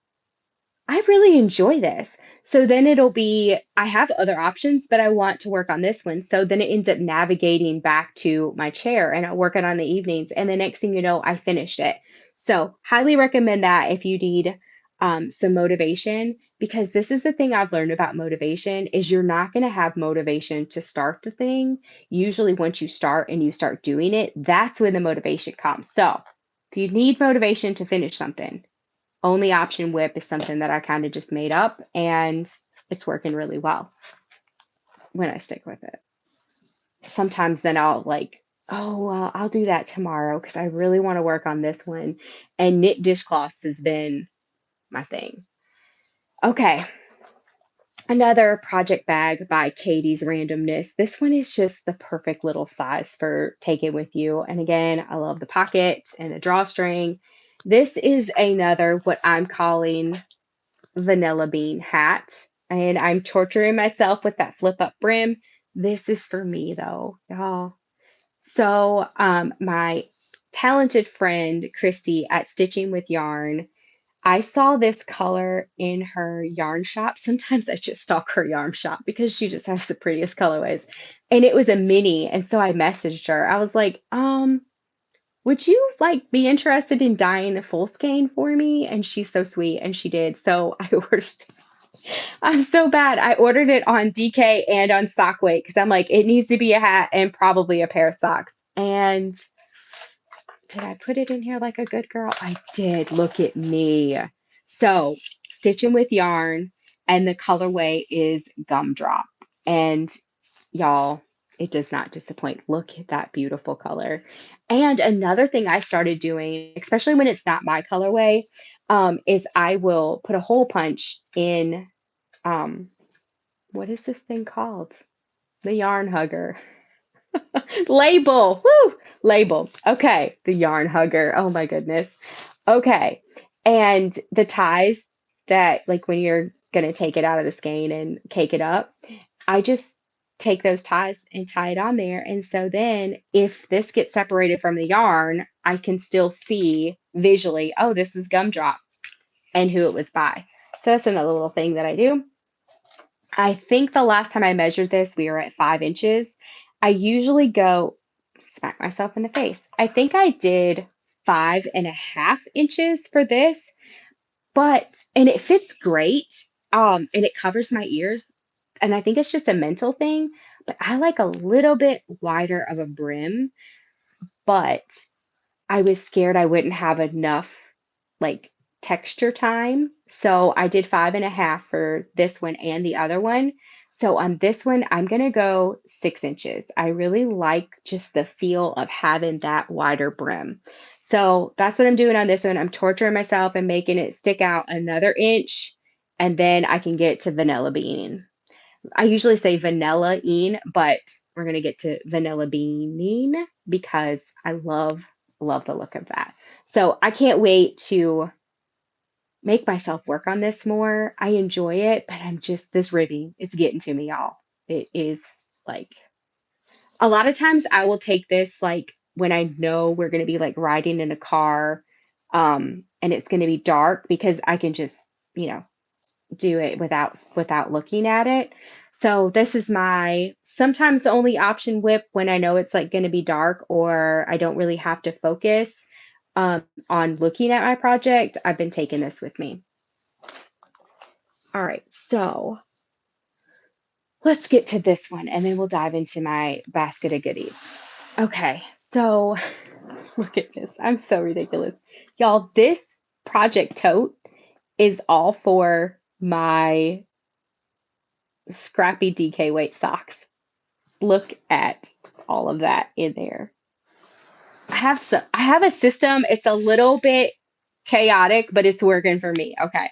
I really enjoy this. So then it'll be, I have other options, but I want to work on this one. So then it ends up navigating back to my chair and I work it on the evenings. And the next thing you know, I finished it. So highly recommend that if you need some motivation, because this is the thing I've learned about motivation is you're not going to have motivation to start the thing. Usually once you start and you start doing it, that's when the motivation comes. So if you need motivation to finish something, only option whip is something that I kind of just made up and it's working really well when I stick with it. Sometimes then I'll like, oh, well, I'll do that tomorrow because I really want to work on this one. And knit dishcloths has been my thing. Okay, another project bag by Katie's Randomness. This one is just the perfect little size for taking with you. And again, I love the pocket and the drawstring. This is another what I'm calling vanilla bean hat. And I'm torturing myself with that flip up brim. This is for me though, y'all. So, my talented friend Christy at Stitching with Yarn, I saw this color in her yarn shop. Sometimes I just stalk her yarn shop because she just has the prettiest colorways. And it was a mini. And so I messaged her. I was like, would you like be interested in dyeing a full skein for me? And she's so sweet. And she did. So I ordered, I'm so bad. I ordered it on DK and on Sockway because I'm like, it needs to be a hat and probably a pair of socks. And did I put it in here like a good girl? I did. Look at me. So, stitching with yarn, and the colorway is Gumdrop. And y'all, it does not disappoint. Look at that beautiful color. And another thing I started doing, especially when it's not my colorway, is I will put a hole punch in what is this thing called? The yarn hugger. Label. Woo! Label. Okay. The yarn hugger. Oh my goodness. Okay. And the ties that, like, when you're going to take it out of the skein and cake it up, I just take those ties and tie it on there. And so then if this gets separated from the yarn, I can still see visually, oh, this was Gumdrop and who it was by. So that's another little thing that I do. I think the last time I measured this, we were at 5 inches. I usually go smack myself in the face. I think I did 5.5 inches for this, and it fits great. And it covers my ears. And I think it's just a mental thing, but I like a little bit wider of a brim, but I was scared I wouldn't have enough like texture time. So I did 5.5 for this one and the other one. So on this one, I'm going to go 6 inches. I really like just the feel of having that wider brim. So that's what I'm doing on this one. I'm torturing myself and making it stick out another inch. And then I can get to vanilla bean. I usually say vanilla-ine, but we're going to get to vanilla beaning because I love the look of that. So I can't wait to make myself work on this more. I enjoy it, but I'm just, this ribbing is getting to me, y'all. It is like, A lot of times I will take this like when I know we're going to be like riding in a car, and it's going to be dark because I can just, you know, do it without looking at it. So this is my sometimes the only option whip when I know it's like going to be dark or I don't really have to focus um, on looking at my project. I've been taking this with me. All right, so let's get to this one and then we'll dive into my basket of goodies. Okay, so look at this. I'm so ridiculous. Y'all, this project tote is all for my scrappy DK weight socks. Look at all of that in there. I have a system. It's a little bit chaotic, but it's working for me. Okay.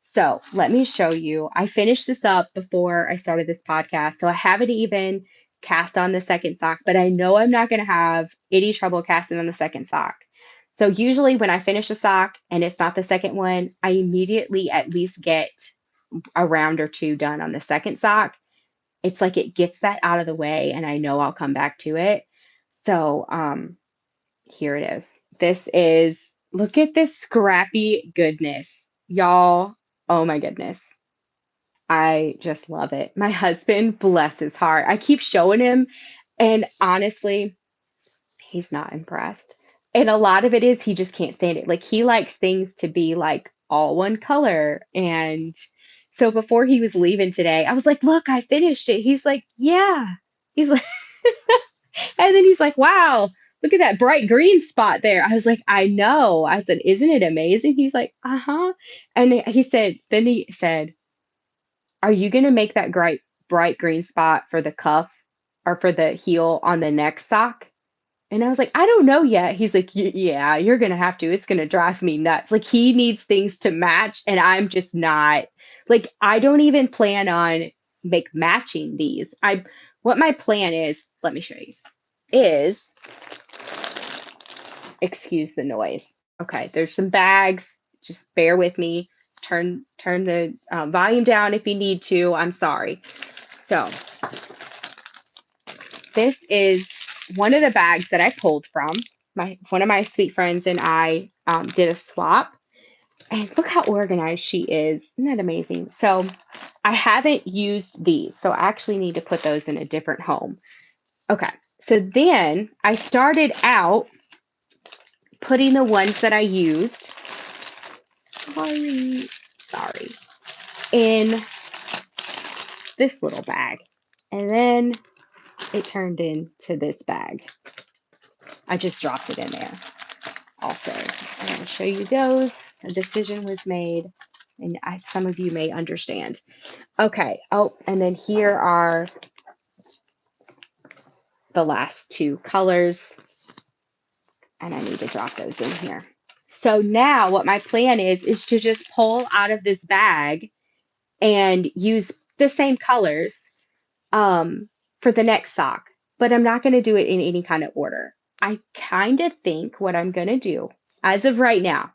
So let me show you. I finished this up before I started this podcast. So I haven't even cast on the second sock, but I know I'm not going to have any trouble casting on the second sock. So usually when I finish a sock and it's not the second one, I immediately at least get a round or two done on the second sock. It's like it gets that out of the way and I know I'll come back to it. So, here it is. This is, look at this scrappy goodness. Y'all, oh my goodness. I just love it. My husband, bless his heart. I keep showing him, and honestly, he's not impressed. And a lot of it is he just can't stand it. Like he likes things to be like all one color. And so before he was leaving today, I was like, "Look, I finished it." He's like, "Yeah." He's like, and then he's like, "Wow, look at that bright green spot there." I was like, "I know." I said, "Isn't it amazing?" He's like, "Uh-huh." And he said, "Are you going to make that bright green spot for the cuff or for the heel on the next sock?" And I was like, "I don't know yet." He's like, Yeah, you're gonna have to. It's gonna drive me nuts." Like he needs things to match, and I'm just not like I don't even plan on make matching these. I what my plan is, let me show you, is excuse the noise. Okay, there's some bags. Just bear with me. Turn the volume down if you need to. I'm sorry. So this is one of the bags that I pulled from. One of my sweet friends and I did a swap, and look how organized she is. Isn't that amazing? So I haven't used these, so I actually need to put those in a different home. Okay, so then I started out putting the ones that I used. Sorry, in this little bag, and then it turned into this bag. I just dropped it in there. Also, I'm going to show you those. A decision was made, and some of you may understand. Okay. Oh, and then here are the last two colors, and I need to drop those in here. So now what my plan is to just pull out of this bag and use the same colors for the next sock, but I'm not going to do it in any kind of order. I kind of think what I'm going to do as of right now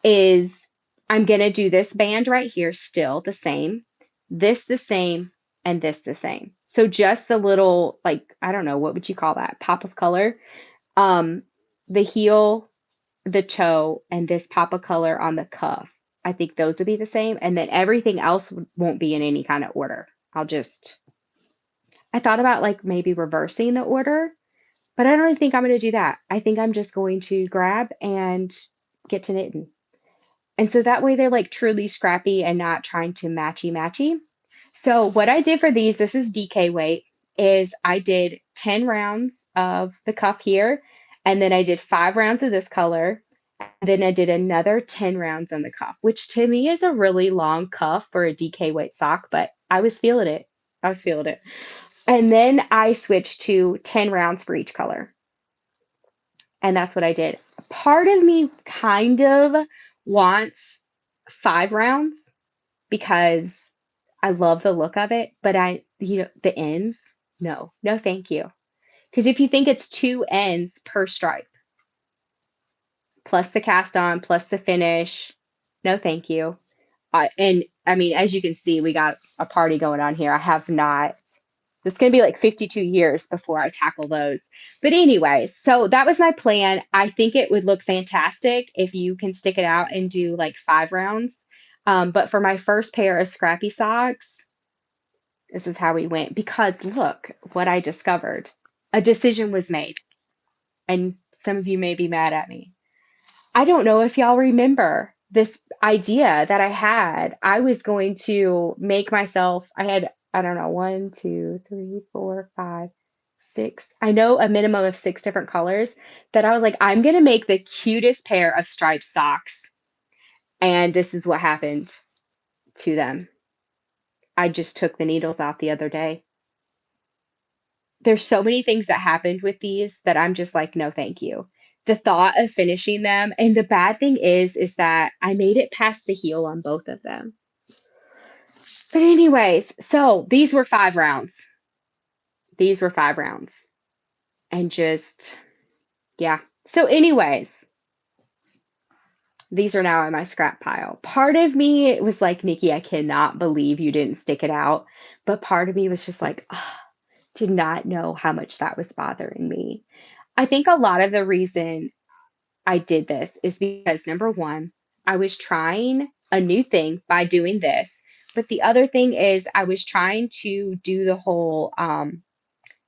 is I'm going to do this band right here still the same, this the same, and this the same. So just a little, like, I don't know, what would you call that? Pop of color. Um, the heel, the toe, and this pop of color on the cuff. I think those would be the same. And then everything else won't be in any kind of order. I thought about like maybe reversing the order, but I don't really think I'm going to do that. I think I'm just going to grab and get to knitting. And so that way they're like truly scrappy and not trying to matchy matchy. So what I did for these, this is DK weight, is I did 10 rounds of the cuff here, and then I did 5 rounds of this color, and then I did another 10 rounds on the cuff, which to me is a really long cuff for a DK weight sock, but I was feeling it. I was feeling it. And then I switched to 10 rounds for each color. And that's what I did. Part of me kind of wants 5 rounds because I love the look of it, but the ends, no, no, thank you. Because if you think it's 2 ends per stripe, plus the cast on, plus the finish, no, thank you. And I mean, as you can see, we got a party going on here. I have not It's going to be like 52 years before I tackle those. But anyways, so that was my plan. I think it would look fantastic if you can stick it out and do like 5 rounds. But for my first pair of scrappy socks, this is how we went because look what I discovered. A decision was made, and some of you may be mad at me. I don't know if y'all remember this idea that I had. I was going to make myself, I had, I don't know, 1, 2, 3, 4, 5, 6. I know a minimum of 6 different colors that I was like, I'm going to make the cutest pair of striped socks. And this is what happened to them. I just took the needles out the other day. There's so many things that happened with these that I'm just like, no, thank you. The thought of finishing them, and the bad thing is that I made it past the heel on both of them. But anyways, so these were 5 rounds. These were 5 rounds. And just, yeah. So anyways, these are now in my scrap pile. Part of me was like, Nikki, I cannot believe you didn't stick it out. But part of me was just like, oh, did not know how much that was bothering me. I think a lot of the reason I did this is because number one, I was trying a new thing by doing this. But the other thing is I was trying to do the whole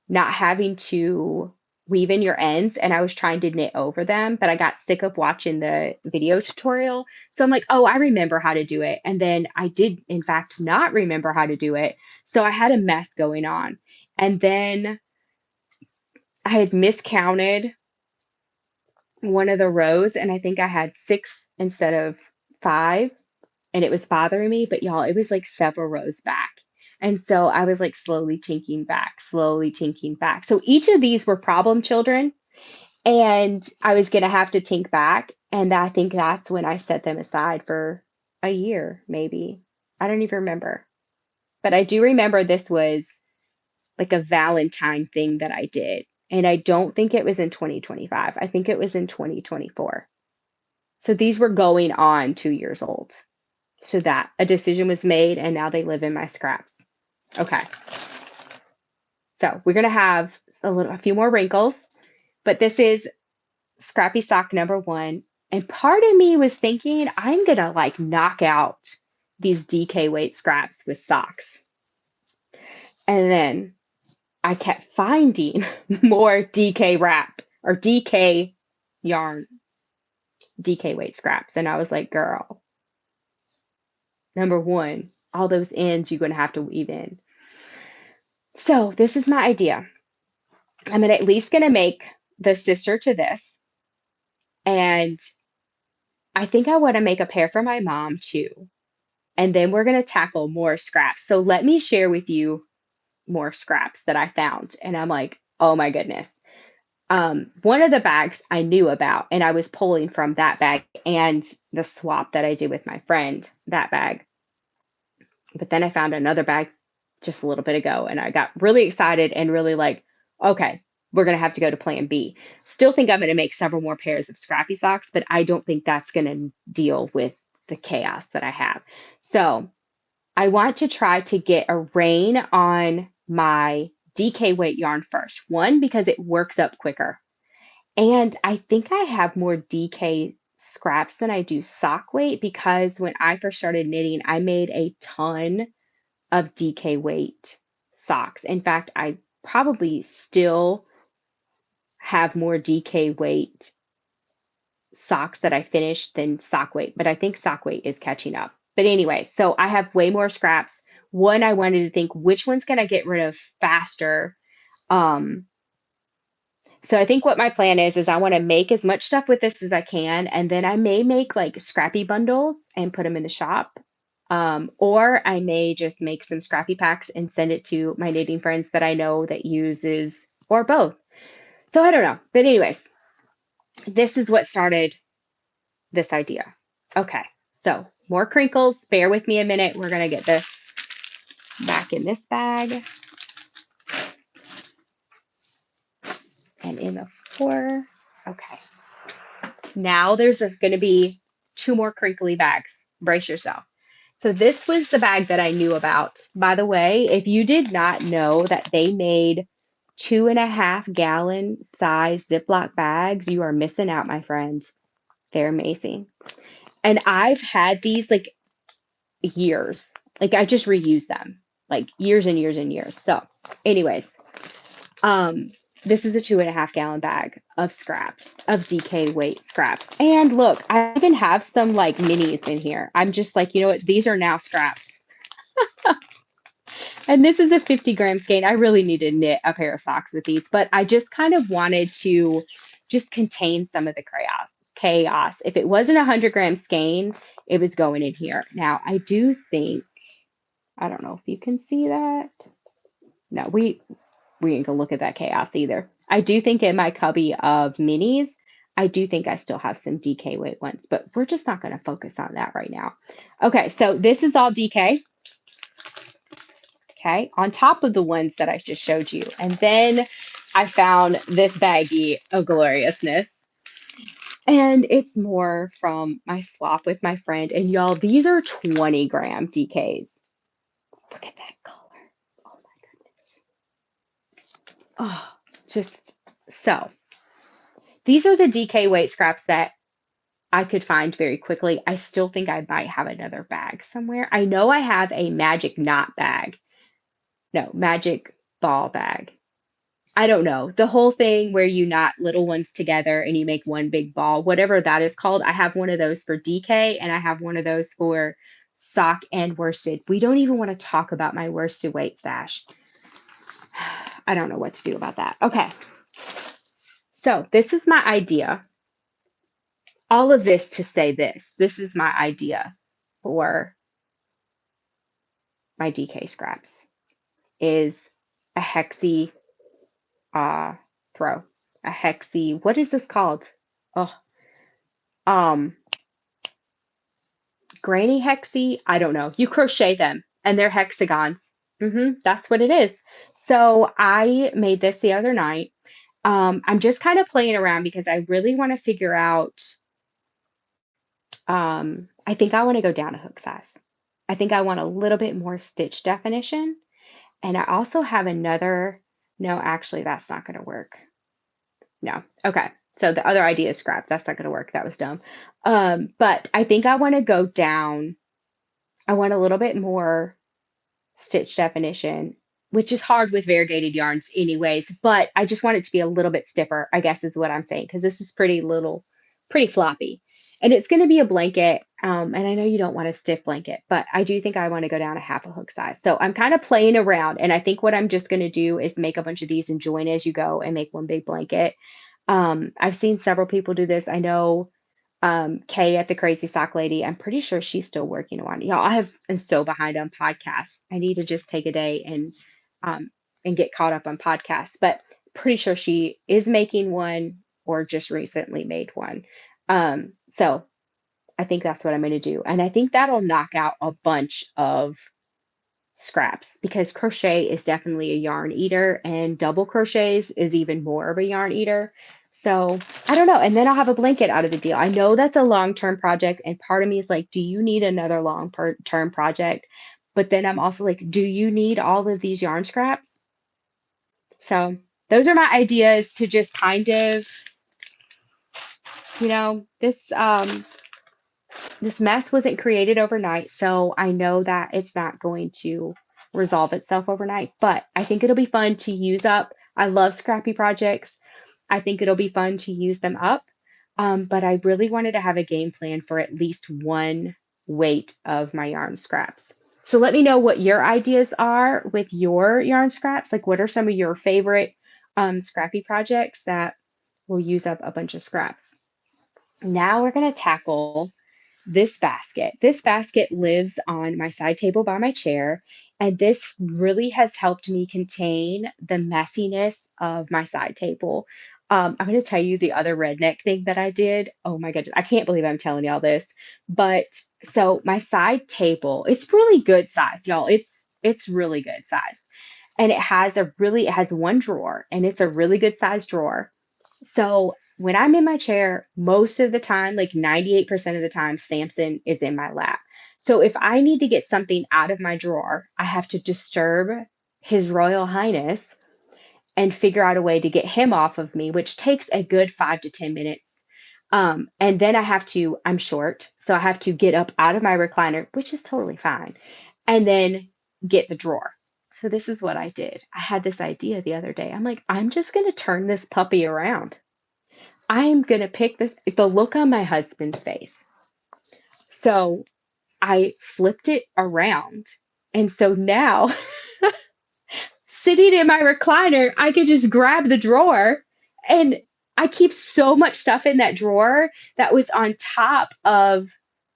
not having to weave in your ends, and I was trying to knit over them, but I got sick of watching the video tutorial. So I'm like, oh, I remember how to do it. And then I did, in fact, not remember how to do it. So I had a mess going on. And then I had miscounted one of the rows, and I think I had 6 instead of 5, and it was bothering me. But y'all, it was like several rows back. And so I was like slowly tinking back, slowly tinking back. So each of these were problem children, and I was going to have to tink back. And I think that's when I set them aside for a year, maybe. I don't even remember. But I do remember this was like a Valentine thing that I did. And I don't think it was in 2025. I think it was in 2024. So these were going on 2 years old. So that a decision was made, and now they live in my scraps. Okay. So we're going to have a few more wrinkles, but this is scrappy sock number 1. And part of me was thinking I'm going to like knock out these DK weight scraps with socks. And then I kept finding more DK wrap or DK yarn, DK weight scraps. And I was like, girl, number 1, all those ends you're going to have to weave in. So this is my idea. I'm at least going to make the sister to this. And I think I want to make a pair for my mom too. And then we're going to tackle more scraps. So let me share with you more scraps that I found. And I'm like, oh my goodness. One of the bags I knew about, and I was pulling from that bag and the swap that I did with my friend, that bag. But then I found another bag just a little bit ago, and I got really excited and really like, okay, we're going to have to go to plan B. Still think I'm going to make several more pairs of scrappy socks, but I don't think that's going to deal with the chaos that I have. So I want to try to get a rein on my DK weight yarn first. One, because it works up quicker. And I think I have more DK scraps than I do sock weight because when I first started knitting, I made a ton of DK weight socks. In fact, I probably still have more DK weight socks that I finished than sock weight, but I think sock weight is catching up. But anyway, so I have way more scraps. One, I wanted to think which one's going to get rid of faster. So I think what my plan is I want to make as much stuff with this as I can, and then I may make like scrappy bundles and put them in the shop. Or I may just make some scrappy packs and send it to my knitting friends that I know that uses, or both. So I don't know. But anyways, this is what started this idea. Okay, so more crinkles. Bear with me a minute. We're going to get this back in this bag. And in the 4. Okay. Now there's going to be 2 more crinkly bags. Brace yourself. So this was the bag that I knew about. By the way, if you did not know that they made 2.5 gallon size Ziploc bags, you are missing out, my friend. They're amazing. And I've had these like years. Like I just reuse them like years and years and years. So, anyways, um, this is a 2.5 gallon bag of scraps, of DK weight scraps. And look, I even have some like minis in here. I'm just like, you know what? These are now scraps. And this is a 50-gram skein. I really need to knit a pair of socks with these, but I just kind of wanted to just contain some of the chaos. If it wasn't a 100-gram skein, it was going in here. Now, I do think, I don't know if you can see that. No, we ain't gonna look at that chaos either. I do think in my cubby of minis, I do think I still have some DK weight ones, but we're just not gonna focus on that right now. Okay, so this is all DK. Okay, on top of the ones that I just showed you. And then I found this baggie of gloriousness. And it's more from my swap with my friend. And y'all, these are 20-gram DKs. Look at that color. Oh my goodness. Oh, just so. These are the DK weight scraps that I could find very quickly. I still think I might have another bag somewhere. I know I have a magic knot bag. No, magic ball bag. I don't know. The whole thing where you knot little ones together and you make one big ball, whatever that is called. I have one of those for DK and I have one of those for sock and worsted. We don't even want to talk about my worsted weight stash. I don't know what to do about that. Okay. So this is my idea. All of this to say this. This is my idea for my DK scraps is a hexie throw. A hexie. What is this called? Oh, um, granny hexie. I don't know. You crochet them, and they're hexagons. That's what it is. So I made this the other night. I'm just kind of playing around because I really want to figure out. I think I want to go down a hook size. I think I want a little bit more stitch definition, and I also have another. No, actually, that's not going to work. No. Okay. So the other idea is scrap. That's not going to work. That was dumb. But I think I want to go down. I want a little bit more stitch definition, which is hard with variegated yarns anyways, but I just want it to be a little bit stiffer, I guess is what I'm saying, because this is pretty floppy. And it's going to be a blanket. And I know you don't want a stiff blanket, but I do think I want to go down a half a hook size. So I'm kind of playing around. And I think what I'm just going to do is make a bunch of these and join as you go and make one big blanket. I've seen several people do this. I know Kay at the Crazy Sock Lady. I'm pretty sure she's still working on it. Y'all, am so behind on podcasts. I need to just take a day and get caught up on podcasts. But pretty sure she is making one or just recently made one. So I think that's what I'm going to do, and I think that'll knock out a bunch of scraps because crochet is definitely a yarn eater, and double crochets is even more of a yarn eater. So I don't know. And then I'll have a blanket out of the deal. I know that's a long-term project, and part of me is like, do you need another long-term project? But then I'm also like, do you need all of these yarn scraps? So those are my ideas to just kind of, this mess wasn't created overnight, so I know that it's not going to resolve itself overnight, but I think it'll be fun to use up. I love scrappy projects. I think it'll be fun to use them up. But I really wanted to have a game plan for at least one weight of my yarn scraps. So let me know what your ideas are with your yarn scraps. Like, what are some of your favorite scrappy projects that will use up a bunch of scraps? Now we're going to tackle this basket. This basket lives on my side table by my chair, and this really has helped me contain the messiness of my side table. I'm going to tell you the other redneck thing that I did. Oh my goodness, I can't believe I'm telling y'all this. But so my side table, it's really good size, y'all. It's really good size. And it has one drawer, and it's a really good size drawer. So when I'm in my chair, most of the time, like 98% of the time, Samson is in my lap. So if I need to get something out of my drawer, I have to disturb His Royal Highness and figure out a way to get him off of me, which takes a good 5 to 10 minutes. And then I'm short, so I have to get up out of my recliner, which is totally fine, and then get the drawer. So this is what I did. I had this idea the other day. I'm like, I'm just going to turn this puppy around. I'm going to pick the look on my husband's face. So I flipped it around. And so now sitting in my recliner, I could just grab the drawer, and I keep so much stuff in that drawer that was on top of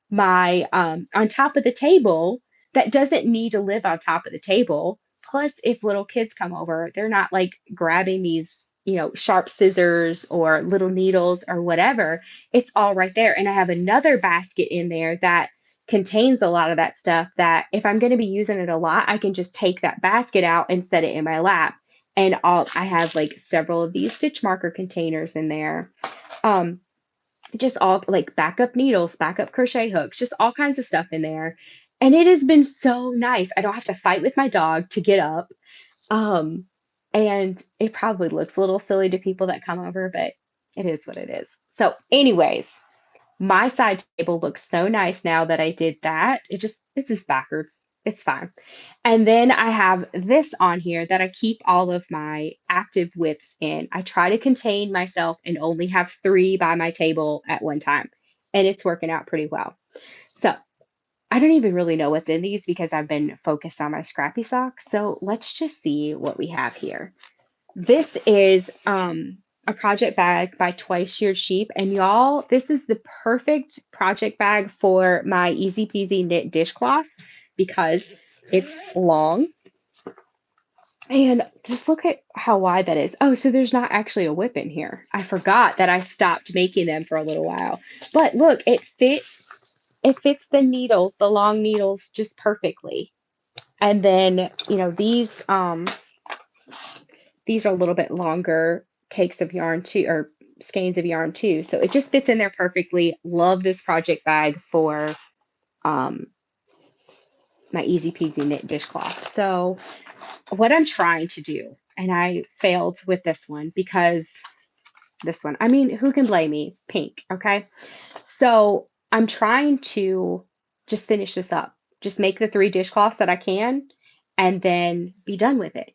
the table that doesn't need to live on top of the table. Plus, if little kids come over, they're not like grabbing these, sharp scissors or little needles or whatever. It's all right there. And I have another basket in there that contains a lot of that stuff that if I'm going to be using it a lot, I can just take that basket out and set it in my lap. And I have like several of these stitch marker containers in there. Um, just all like backup needles, backup crochet hooks, just all kinds of stuff in there. And it has been so nice. I don't have to fight with my dog to get up. Um, and it probably looks a little silly to people that come over, but it is what it is. So, anyways, my side table looks so nice now that I did that. It's just backwards. It's fine. And then I have this on here that I keep all of my active whips in. I try to contain myself and only have 3 by my table at one time. And it's working out pretty well. So I don't even really know what's in these because I've been focused on my scrappy socks. So let's just see what we have here. This is a project bag by Twice Sheared Sheep. And y'all, this is the perfect project bag for my easy peasy knit dishcloth because it's long. And just look at how wide that is. Oh, so there's not actually a whip in here. I forgot that I stopped making them for a little while. But look, it fits the needles, the long needles just perfectly. And then, these are a little bit longer cakes of yarn too, or skeins of yarn too. So it just fits in there perfectly. Love this project bag for um, my easy peasy knit dishcloth. So what I'm trying to do, and I failed with this one because this one, I mean, who can blame me? Pink, okay? So I'm trying to just finish this up. Just make the 3 dishcloths that I can and then be done with it.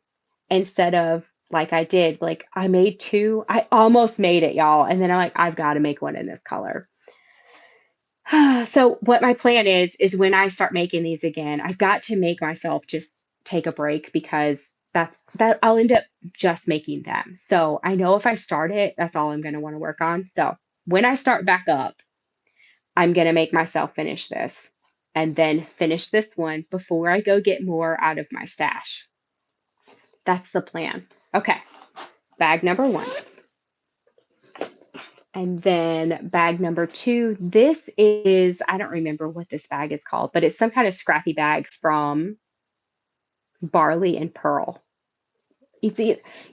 Instead of like I did, like I made 2, I almost made it, y'all. And then I'm like, I've got to make one in this color. So what my plan is when I start making these again, I've got to make myself just take a break because that I'll end up just making them. So I know if I start it, that's all I'm going to want to work on. So when I start back up, I'm going to make myself finish this and then finish this one before I go get more out of my stash. That's the plan. Okay, bag number 1. And then bag number 2, this is, I don't remember what this bag is called, but it's some kind of scrappy bag from Barley and Pearl.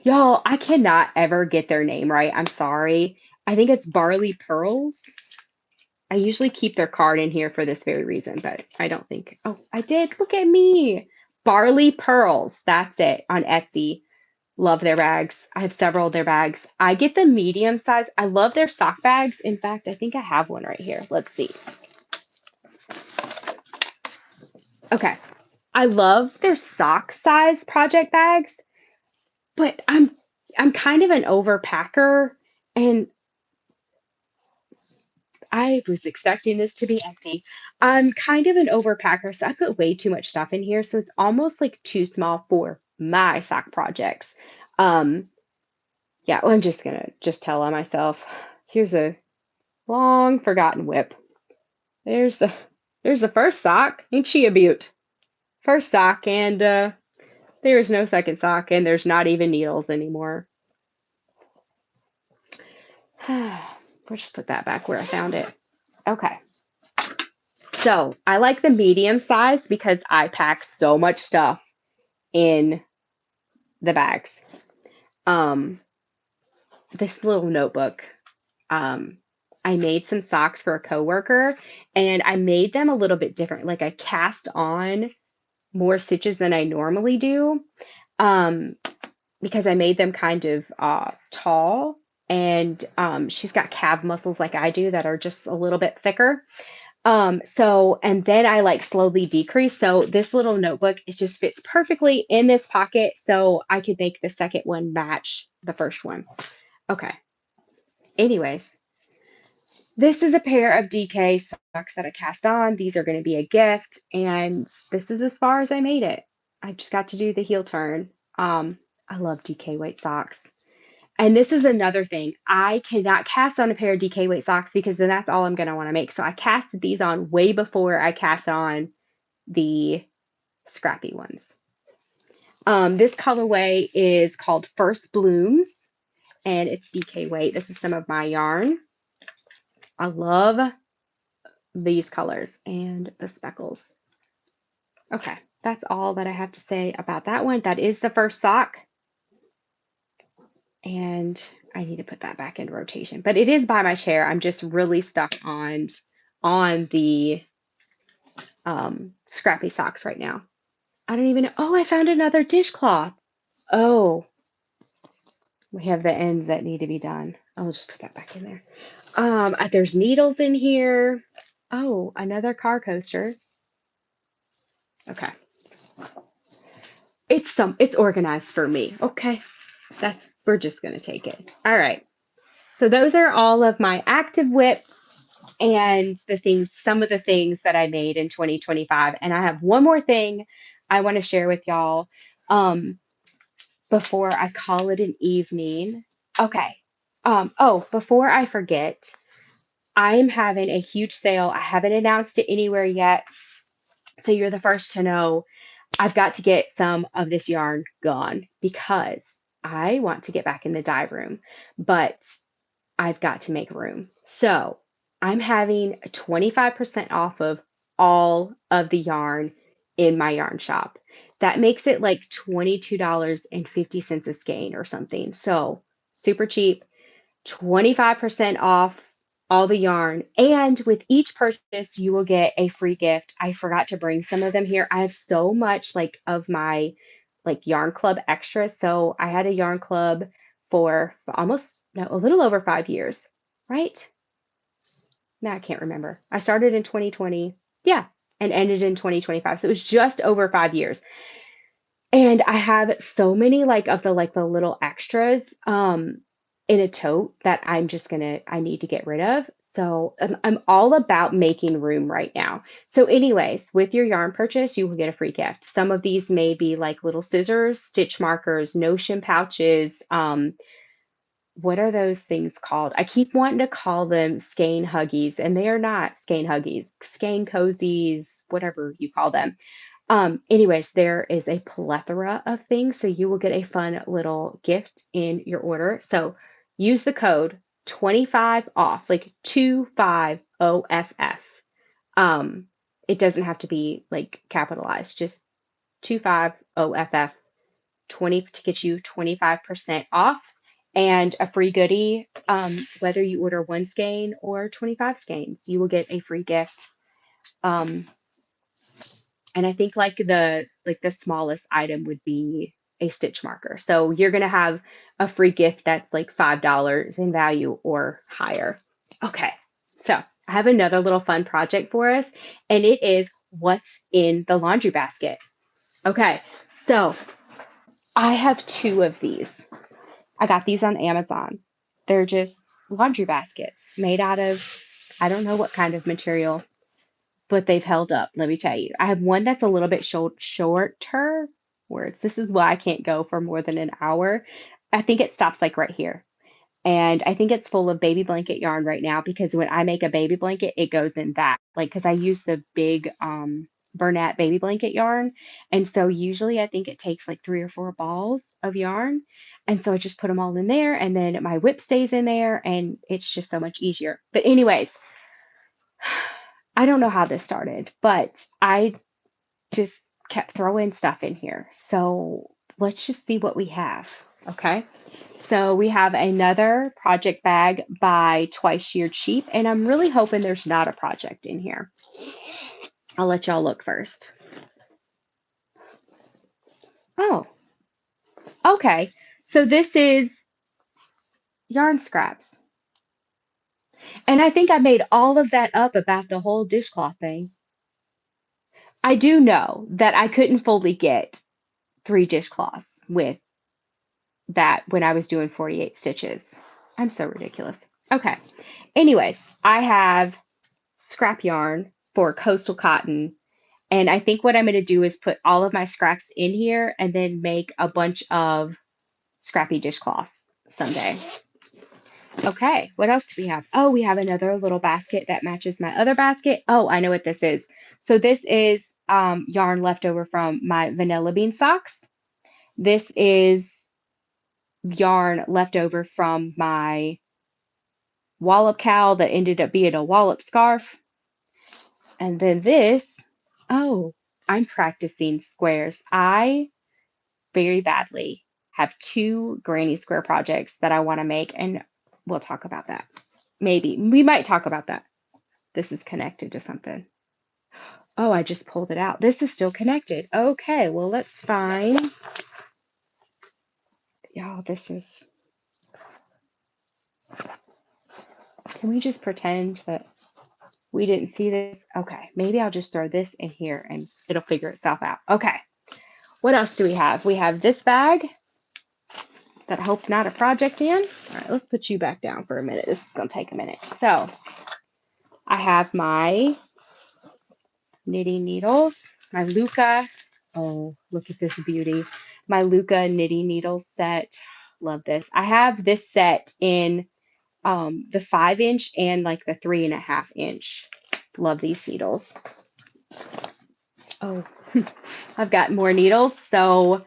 Y'all, I cannot ever get their name right. I'm sorry. I think it's Barley Pearls. I usually keep their card in here for this very reason, but I don't think. Oh, I did. Look at me. Barley Pearls. That's it on Etsy. Love their bags. I have several of their bags. I get the medium size. I love their sock bags. In fact, I think I have one right here. Let's see. Okay. I love their sock size project bags, but I'm kind of an overpacker and I was expecting this to be empty. I'm kind of an overpacker, so I put way too much stuff in here, so it's almost like too small for my sock projects. Um, yeah, well, I'm just gonna just tell on myself. Here's a long forgotten whip. There's the there's the first sock. Ain't she a beaut? First sock, and there is no second sock, and there's not even needles anymore. We'll just put that back where I found it. Okay. So I like the medium size because I pack so much stuff in the bags. This little notebook, um, I made some socks for a coworker, and I made them a little bit different. Like I cast on more stitches than I normally do, um, because I made them kind of tall. And she's got calf muscles like I do that are just a little bit thicker. So, and then I like slowly decrease. So this little notebook, it just fits perfectly in this pocket. So I could make the second one match the first one. Okay. Anyways, this is a pair of DK socks that I cast on. These are going to be a gift. And this is as far as I made it. I just got to do the heel turn. I love DK weight socks. And this is another thing. I cannot cast on a pair of DK weight socks because then that's all I'm going to want to make. So I casted these on way before I cast on the scrappy ones. This colorway is called First Blooms, and it's DK weight. This is some of my yarn. I love these colors and the speckles. Okay, that's all that I have to say about that one. That is the first sock. And I need to put that back in rotation. But it is by my chair. I'm just really stuck on the scrappy socks right now. I don't even know. Oh, I found another dishcloth. Oh, we have the ends that need to be done. I'll just put that back in there. There's needles in here. Oh, another car coaster. Okay. It's organized for me. Okay. We're just gonna take it. All right. So those are all of my active whip and some of the things that I made in 2025. And I have one more thing I want to share with y'all before I call it an evening. Okay. Before I forget, I'm having a huge sale. I haven't announced it anywhere yet. So you're the first to know. I've got to get some of this yarn gone because I want to get back in the dye room, but I've got to make room. So I'm having 25% off of all of the yarn in my yarn shop. That makes it like $22.50 a skein or something. So super cheap, 25% off all the yarn. And with each purchase, you will get a free gift. I forgot to bring some of them here. I have so much like of my like yarn club extras. So I had a yarn club for almost no, a little over 5 years, right? Now I can't remember. I started in 2020, yeah, and ended in 2025. So it was just over 5 years. And I have so many like of the little extras in a tote that I need to get rid of. So I'm all about making room right now. So anyways, with your yarn purchase, you will get a free gift. Some of these may be like little scissors, stitch markers, notion pouches, what are those things called? I keep wanting to call them skein huggies, and they are not skein huggies, skein cozies, whatever you call them. Anyways, there is a plethora of things, so you will get a fun little gift in your order. So use the code 25 off, like 25OFF. It doesn't have to be like capitalized, just 25OFF 20 to get you 25% off and a free goodie. Whether you order one skein or 25 skeins, you will get a free gift. Um, and I think the smallest item would be a stitch marker. So you're gonna have a free gift that's like $5 in value or higher. Okay, so I have another little fun project for us, and it is what's in the laundry basket. Okay, so I have two of these. I got these on Amazon. They're just laundry baskets made out of, I don't know what kind of material, but they've held up. Let me tell you. I have one that's a little bit shorter words. This is why I can't go for more than an hour. I think it stops like right here. And I think it's full of baby blanket yarn right now because when I make a baby blanket, it goes in that. Like, because I use the big Bernat baby blanket yarn. And so usually I think it takes like 3 or 4 balls of yarn. And so I just put them all in there and then my whip stays in there and it's just so much easier. But anyways, I don't know how this started, but I just kept throwing stuff in here. So let's just see what we have. Okay. So we have another project bag by Twice Shear Cheap, and I'm really hoping there's not a project in here. I'll let y'all look first. Oh, okay. So this is yarn scraps. And I think I made all of that up about the whole dishcloth thing. I do know that I couldn't fully get 3 dishcloths with that when I was doing 48 stitches. I'm so ridiculous. Okay. Anyways, I have scrap yarn for coastal cotton. And I think what I'm going to do is put all of my scraps in here and then make a bunch of scrappy dishcloths someday. Okay, what else do we have? Oh, we have another little basket that matches my other basket. Oh, I know what this is. So this is yarn left over from my vanilla bean socks. This is yarn left over from my wallop cowl that ended up being a wallop scarf. And then this, oh, I'm practicing squares. I very badly have 2 granny square projects that I want to make, and we'll talk about that. Maybe. We might talk about that. This is connected to something. Oh, I just pulled it out. This is still connected. Okay, well, let's find. Y'all, this is. Can we just pretend that we didn't see this? Okay, maybe I'll just throw this in here and it'll figure itself out. Okay, what else do we have? We have this bag that I hope not a project in. All right, let's put you back down for a minute. This is going to take a minute. So I have my knitting needles, my Luca. Oh, look at this beauty. My Luca knitting needles set. Love this. I have this set in the 5-inch and like the 3.5-inch. Love these needles. Oh, I've got more needles. So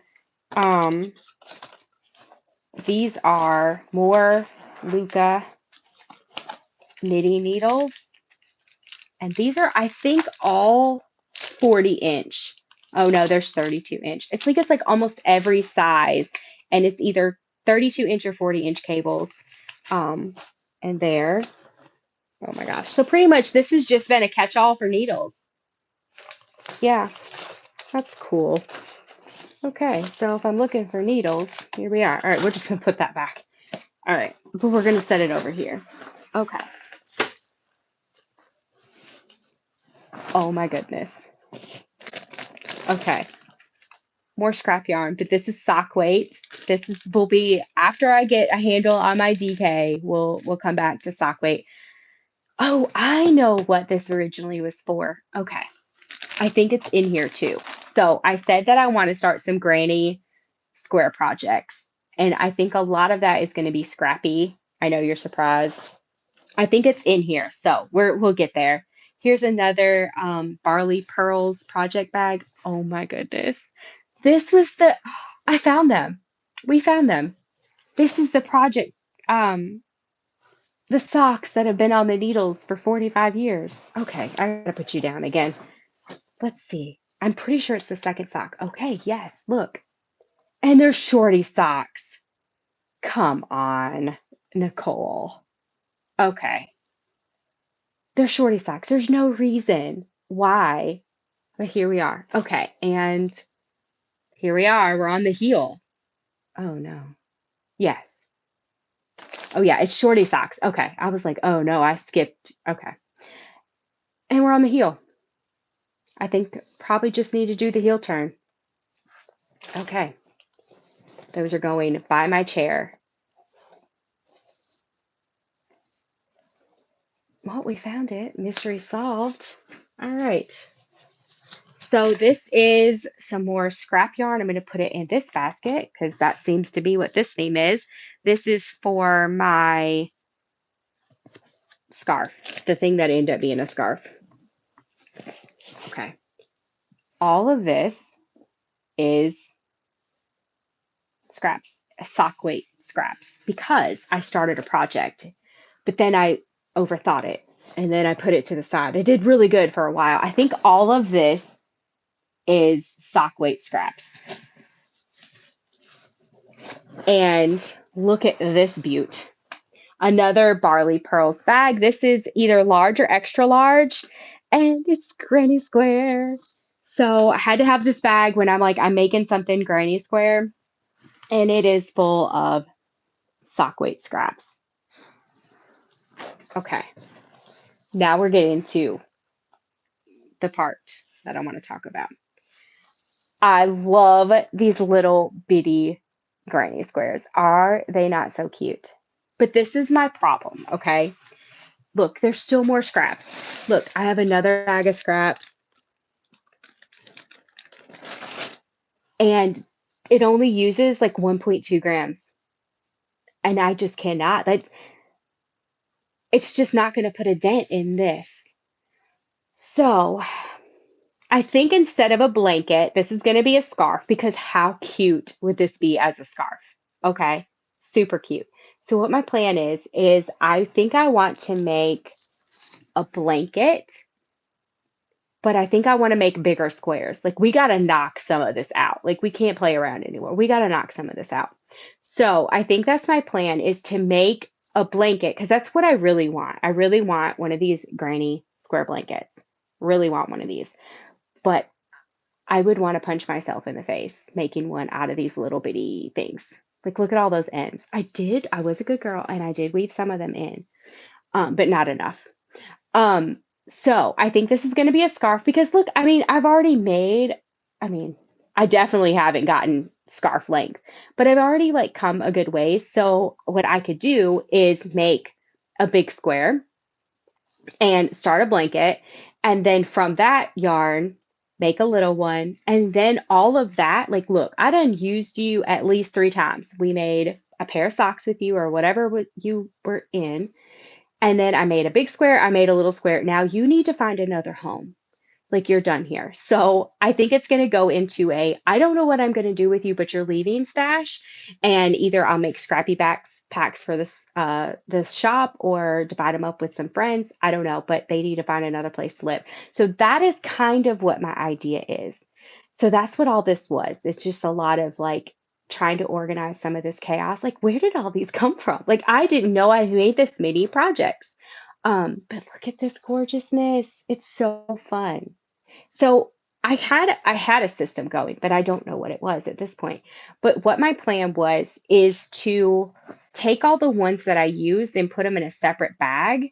these are more Luca knitting needles. And these are, I think, all 40-inch. Oh no, there's 32-inch. It's like almost every size, and it's either 32-inch or 40-inch cables. And there. Oh my gosh. So pretty much this has just been a catch-all for needles. Yeah, that's cool. Okay, so if I'm looking for needles, here we are. All right, we're just gonna put that back. All right, but we're gonna set it over here. Okay. Oh my goodness. Okay. More scrap yarn, but this is sock weight. Will be after I get a handle on my DK, we'll come back to sock weight. Oh, I know what this originally was for. Okay. I think it's in here too. So I said that I want to start some granny square projects. And I think a lot of that is going to be scrappy. I know you're surprised. I think it's in here. So we'll get there. Here's another Barley Pearls project bag. Oh my goodness. This was I found them. We found them. This is the project, the socks that have been on the needles for 45 years. Okay, I gotta put you down again. Let's see. I'm pretty sure it's the second sock. Okay, yes, look. And they're shorty socks. Come on, Nicole. Okay. They're shorty socks. There's no reason why. But here we are. Okay, and here we are. We're on the heel. Oh no. Yes. Oh yeah, it's shorty socks. Okay. I was like, oh no, I skipped. Okay. And we're on the heel. I think probably just need to do the heel turn. Okay. Those are going by my chair. Well, we found it. Mystery solved. All right. So this is some more scrap yarn. I'm going to put it in this basket because that seems to be what this theme is. This is for my scarf, the thing that ended up being a scarf. Okay. All of this is scraps, sock weight scraps, because I started a project, but then I overthought it and then I put it to the side. It did really good for a while. I think all of this is sock weight scraps. And look at this beaut. Another Barley Pearls bag. This is either large or extra large, and it's granny square. So I had to have this bag when I'm making something granny square, and it is full of sock weight scraps. Okay, now we're getting to the part that I want to talk about. I love these little bitty granny squares. Are they not so cute? But this is my problem, okay? Look, there's still more scraps. Look, I have another bag of scraps, and it only uses like 1.2 grams. And I just cannot. It's just not going to put a dent in this. So I think instead of a blanket, this is going to be a scarf, because how cute would this be as a scarf? Okay, super cute. So what my plan is I think I want to make a blanket, but I think I want to make bigger squares. Like, we got to knock some of this out. Like, we can't play around anymore. We got to knock some of this out. So I think that's my plan, is to make a blanket, because that's what I really want. I really want one of these granny square blankets. Really want one of these. But I would want to punch myself in the face making one out of these little bitty things. Like, look at all those ends. I was a good girl, and I did weave some of them in, but not enough. Um, so I think this is going to be a scarf, because look, I mean, I definitely haven't gotten scarf length, but I've already like come a good ways. So what I could do is make a big square and start a blanket. And then from that yarn, make a little one. And then all of that, like, look, I done used you at least 3 times. We made a pair of socks with you, or whatever you were in. And then I made a big square, I made a little square. Now you need to find another home. Like, you're done here. So I think it's going to go into I don't know what I'm going to do with you, but you're leaving stash. And either I'll make scrappy packs for this shop, or divide them up with some friends. I don't know, but they need to find another place to live. So that is kind of what my idea is. So that's what all this was. It's just a lot of like trying to organize some of this chaos. Like, where did all these come from? Like, I didn't know I made this many projects. But look at this gorgeousness. It's so fun. So I had a system going, but I don't know what it was at this point. But what my plan was is to take all the ones that I used and put them in a separate bag,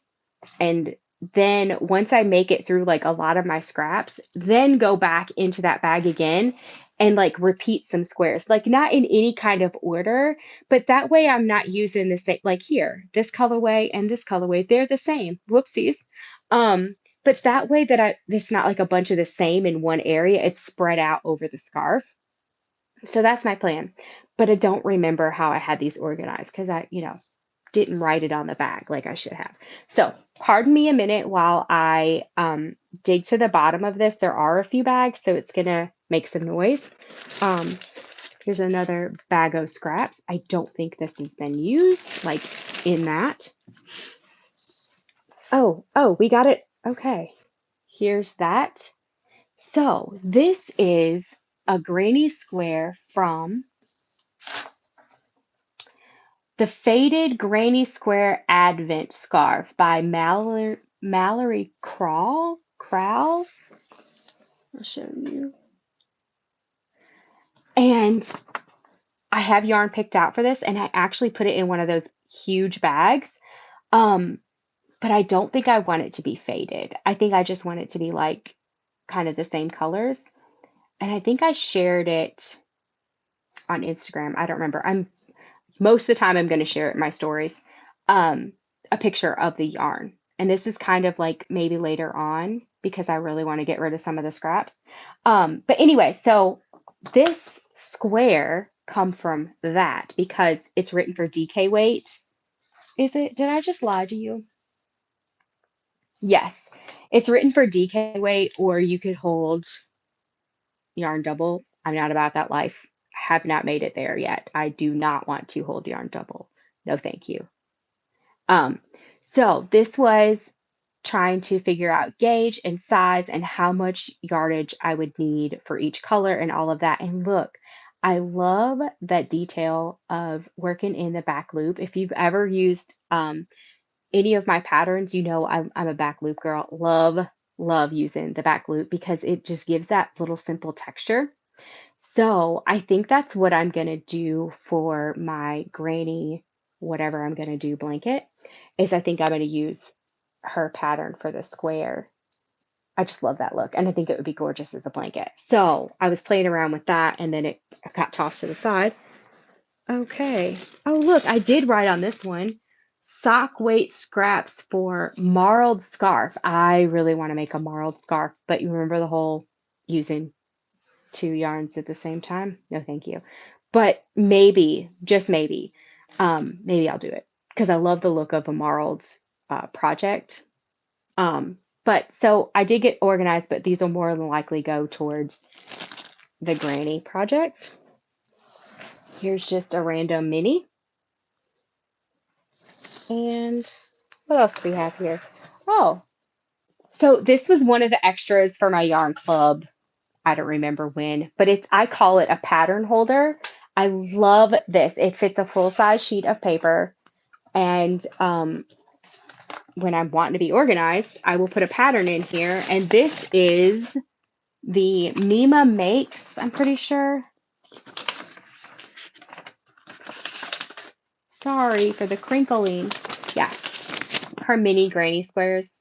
and then once I make it through like a lot of my scraps, then go back into that bag again and like repeat some squares, like not in any kind of order, but that way I'm not using the same, like here, this colorway and this colorway, they're the same. Whoopsies. But that way that it's not like a bunch of the same in one area, it's spread out over the scarf. So that's my plan. But I don't remember how I had these organized, because I didn't write it on the bag like I should have. So pardon me a minute while I dig to the bottom of this. There are a few bags, so it's gonna make some noise. Um, Here's another bag of scraps. I don't think this has been used, like in that. Oh, we got it. Okay, here's that. So this is a granny square from the Faded Granny Square Advent Scarf by Mallory Crowell. I'll show you. And I have yarn picked out for this, and I actually put it in one of those huge bags. Um, but I don't think I want it to be faded. I think I just want it to be like kind of the same colors. And I think I shared it on Instagram. I don't remember. Most of the time I'm going to share it in my stories. A picture of the yarn. And this is kind of like maybe later on, because I really want to get rid of some of the scraps. But anyway, so this square come from that, because it's written for DK weight. Is it? Did I just lie to you? Yes. It's written for DK weight, or you could hold yarn double. I'm not about that life. I have not made it there yet. I do not want to hold yarn double. No, thank you. Um, so this was trying to figure out gauge and size and how much yardage I would need for each color and all of that. And look, I love that detail of working in the back loop. If you've ever used any of my patterns, you know I'm a back loop girl. Love using the back loop because it just gives that little simple texture. So I think that's what I'm gonna do for my granny, whatever I'm gonna do blanket, is I think I'm gonna use her pattern for the square. I just love that look, and I think it would be gorgeous as a blanket. So I was playing around with that, and then it got tossed to the side. Okay. Oh, look, I did write on this one. Sock weight scraps for marled scarf. I really want to make a marled scarf, but you remember the whole using two yarns at the same time? No, thank you. But maybe, just maybe I'll do it because I love the look of a marled project. But so I did get organized, but these will more than likely go towards the granny project. Here's just a random mini. And what else do we have here? Oh, so this was one of the extras for my yarn club. I don't remember when, but I call it a pattern holder. I love this. It fits a full size sheet of paper. And when I'm wanting to be organized, I will put a pattern in here. And this is the Mima Makes, I'm pretty sure. Sorry for the crinkling. Yeah, her mini granny squares.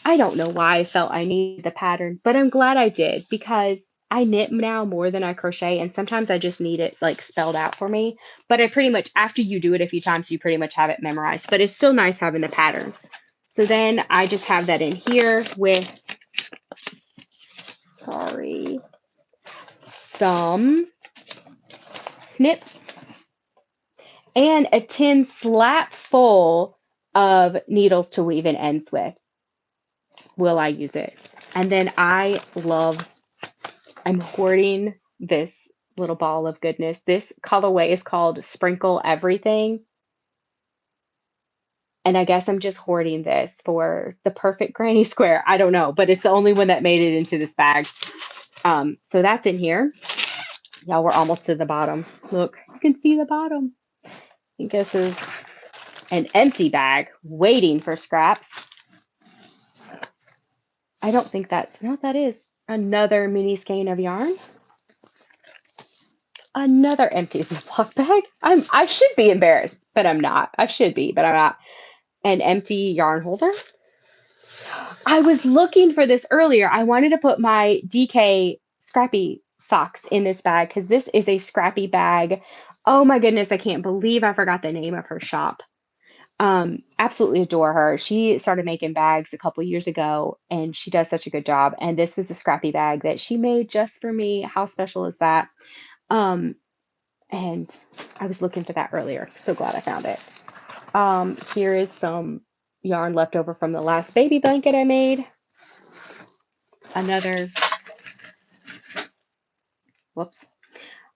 I don't know why I felt I needed the pattern, but I'm glad I did because I knit now more than I crochet, and sometimes I just need it like spelled out for me. But I pretty much, after you do it a few times, you pretty much have it memorized. But it's still nice having the pattern. So then I just have that in here with, sorry, some snips and a tin slap full of needles to weave in ends with. Will I use it? And then I'm hoarding this little ball of goodness. This colorway is called Sprinkle Everything. And I guess I'm just hoarding this for the perfect granny square. I don't know, but it's the only one that made it into this bag. So that's in here. Y'all, we're almost to the bottom. Look, you can see the bottom. I think this is an empty bag waiting for scraps. I don't think no, that is another mini skein of yarn. Another empty Ziploc bag. I should be embarrassed, but I'm not. I should be, but I'm not. An empty yarn holder. I was looking for this earlier. I wanted to put my DK scrappy socks in this bag because this is a scrappy bag. Oh my goodness, I can't believe I forgot the name of her shop. Absolutely adore her. She started making bags a couple years ago and she does such a good job. And this was a scrappy bag that she made just for me. How special is that? And I was looking for that earlier. So glad I found it. Here is some yarn left over from the last baby blanket I made. Whoops.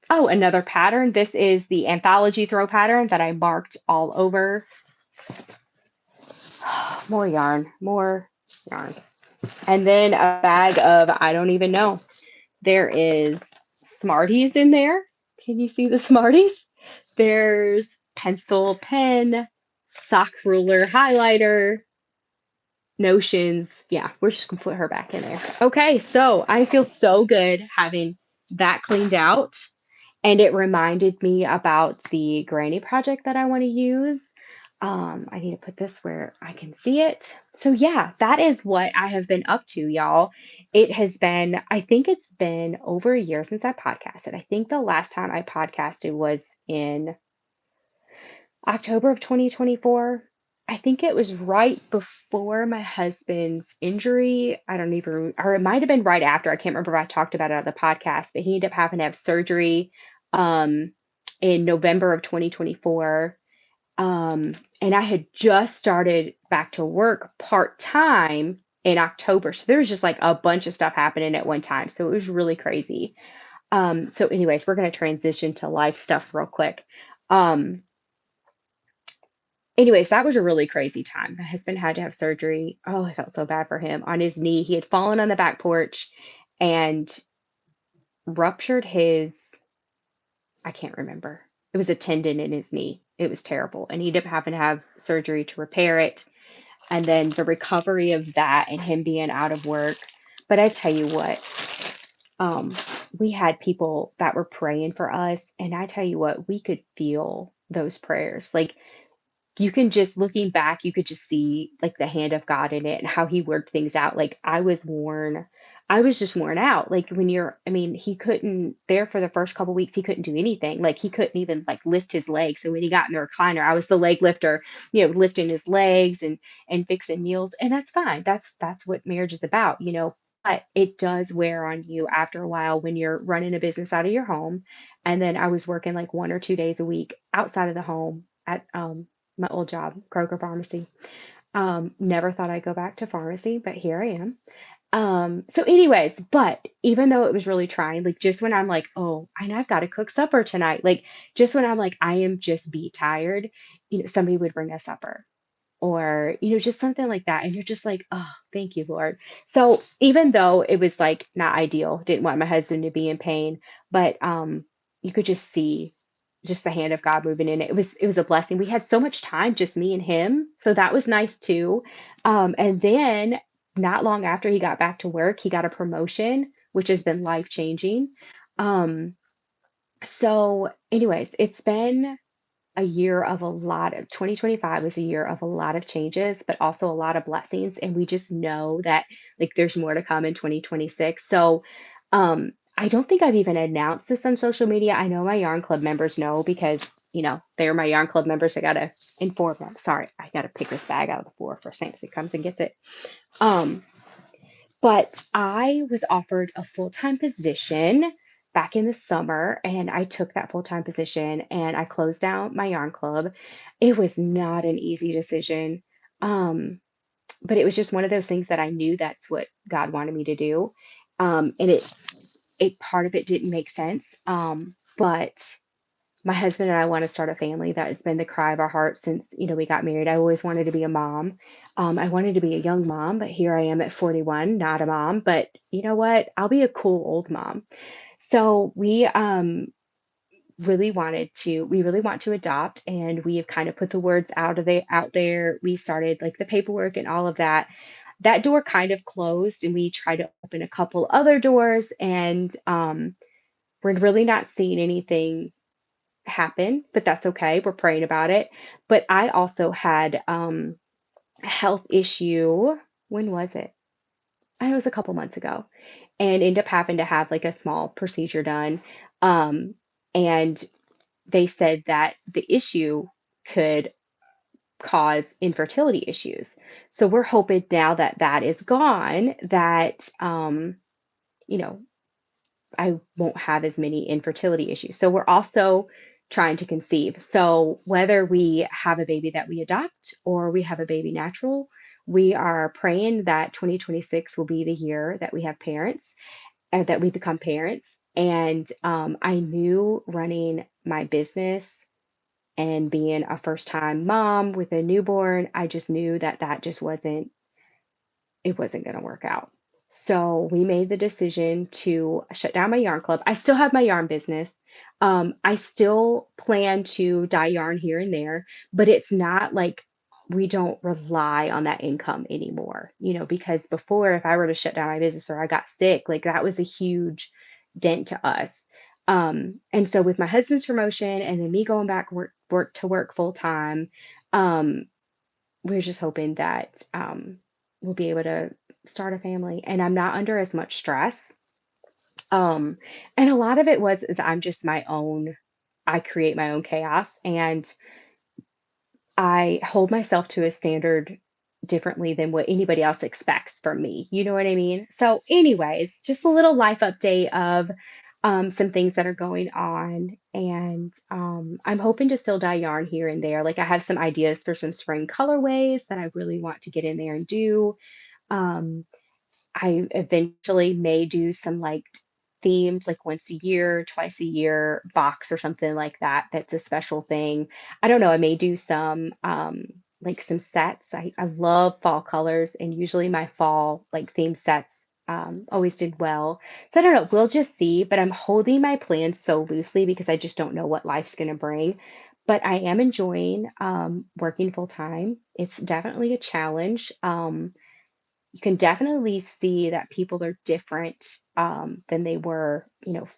Oh, another pattern. This is the anthology throw pattern that I marked all over. More yarn. And then a bag of, I don't even know. There is Smarties in there. Can you see the Smarties? There's pencil, pen, sock ruler, highlighter, notions. Yeah, we're just gonna put her back in there. Okay, so I feel so good having that cleaned out. And it reminded me about the granny project that I want to use. I need to put this where I can see it. So yeah, that is what I have been up to, y'all. I think it's been over a year since I podcasted. I think the last time I podcasted was in October of 2024. I think it was right before my husband's injury. I don't even, or it might have been right after. I can't remember if I talked about it on the podcast, but he ended up having to have surgery in November of 2024. And I had just started back to work part-time in October. So there was just like a bunch of stuff happening at one time. So it was really crazy. So anyways, we're going to transition to life stuff real quick. Anyways, that was a really crazy time. My husband had to have surgery. Oh, I felt so bad for him. On his knee, he had fallen on the back porch and ruptured his I can't remember. It was a tendon in his knee. It was terrible, and he ended up having to have surgery to repair it, and then the recovery of that and him being out of work. But I tell you what, um, we had people that were praying for us, and I tell you what, we could feel those prayers. Like, you can just looking back, you could just see, like, the hand of God in it and how he worked things out. Like, I was just worn out. Like, when you're I mean, he couldn't there for the first couple weeks, he couldn't do anything. Like, he couldn't even, like, lift his legs. So when he got in the recliner, I was the leg lifter, lifting his legs and fixing meals, and that's fine. That's what marriage is about, but it does wear on you after a while when you're running a business out of your home, and then I was working, like, 1 or 2 days a week outside of the home at, my old job, Kroger Pharmacy. Never thought I'd go back to pharmacy, but here I am. So anyways, but even though it was really trying, like just when I'm like, oh, I know I've got to cook supper tonight, like just when I'm like, I am just beat tired, somebody would bring us supper or just something like that, and you're just like, oh, thank you, Lord. So even though it was like not ideal, didn't want my husband to be in pain, but you could just see just the hand of God moving in it. It was a blessing. We had so much time, just me and him, so that was nice too. And then not long after he got back to work, he got a promotion, which has been life changing. Um so anyways, it's been a year of a lot of 2025 was a year of a lot of changes, but also a lot of blessings. And we just know that like there's more to come in 2026. So I don't think I've even announced this on social media. I know my yarn club members know because, they're my yarn club members. I gotta inform them. Sorry, I gotta pick this bag out of the floor for Samson comes and gets it. Um, but I was offered a full-time position back in the summer, and I took that full-time position and I closed down my yarn club. It was not an easy decision. Um, but it was just one of those things that I knew that's what God wanted me to do. And it part of it didn't make sense. But my husband and I want to start a family. That has been the cry of our heart since, we got married. I always wanted to be a mom. I wanted to be a young mom, but here I am at 41, not a mom. But you know what? I'll be a cool old mom. So we really want to adopt, and we have kind of put the words out there. We started like the paperwork and all of that. That door kind of closed, and we tried to open a couple other doors, and we're really not seeing anything happen, but that's okay. We're praying about it. But I also had a health issue. When was it? I know it was a couple months ago, and ended up having to have like a small procedure done. Um, and they said that the issue could cause infertility issues. So we're hoping now that that is gone, that you know, I won't have as many infertility issues. So we're also trying to conceive. So whether we have a baby that we adopt or we have a baby natural, we are praying that 2026 will be the year that we have parents and that we become parents. And I knew running my business and being a first time mom with a newborn, I just knew that that just wasn't it wasn't going to work out. So we made the decision to shut down my yarn club. I still have my yarn business. I still plan to dye yarn here and there, but it's not like we don't rely on that income anymore, because before, if I were to shut down my business or I got sick, like that was a huge dent to us. And so with my husband's promotion and then me going back work full time, um, we're just hoping that we'll be able to start a family and I'm not under as much stress. Um, and a lot of it is I'm just I create my own chaos and I hold myself to a standard differently than what anybody else expects from me. You know what I mean? So, anyways, just a little life update of some things that are going on. And I'm hoping to still dye yarn here and there. Like, I have some ideas for some spring colorways that I really want to get in there and do. Um, I eventually may do some like themed, like once a year, twice a year box or something like that. That's a special thing. I don't know. I may do some like some sets. I love fall colors, and usually my fall like theme sets. always did well. So I don't know, we'll just see, but I'm holding my plans so loosely because I just don't know what life's going to bring. But I am enjoying working full time. It's definitely a challenge. You can definitely see that people are different than they were,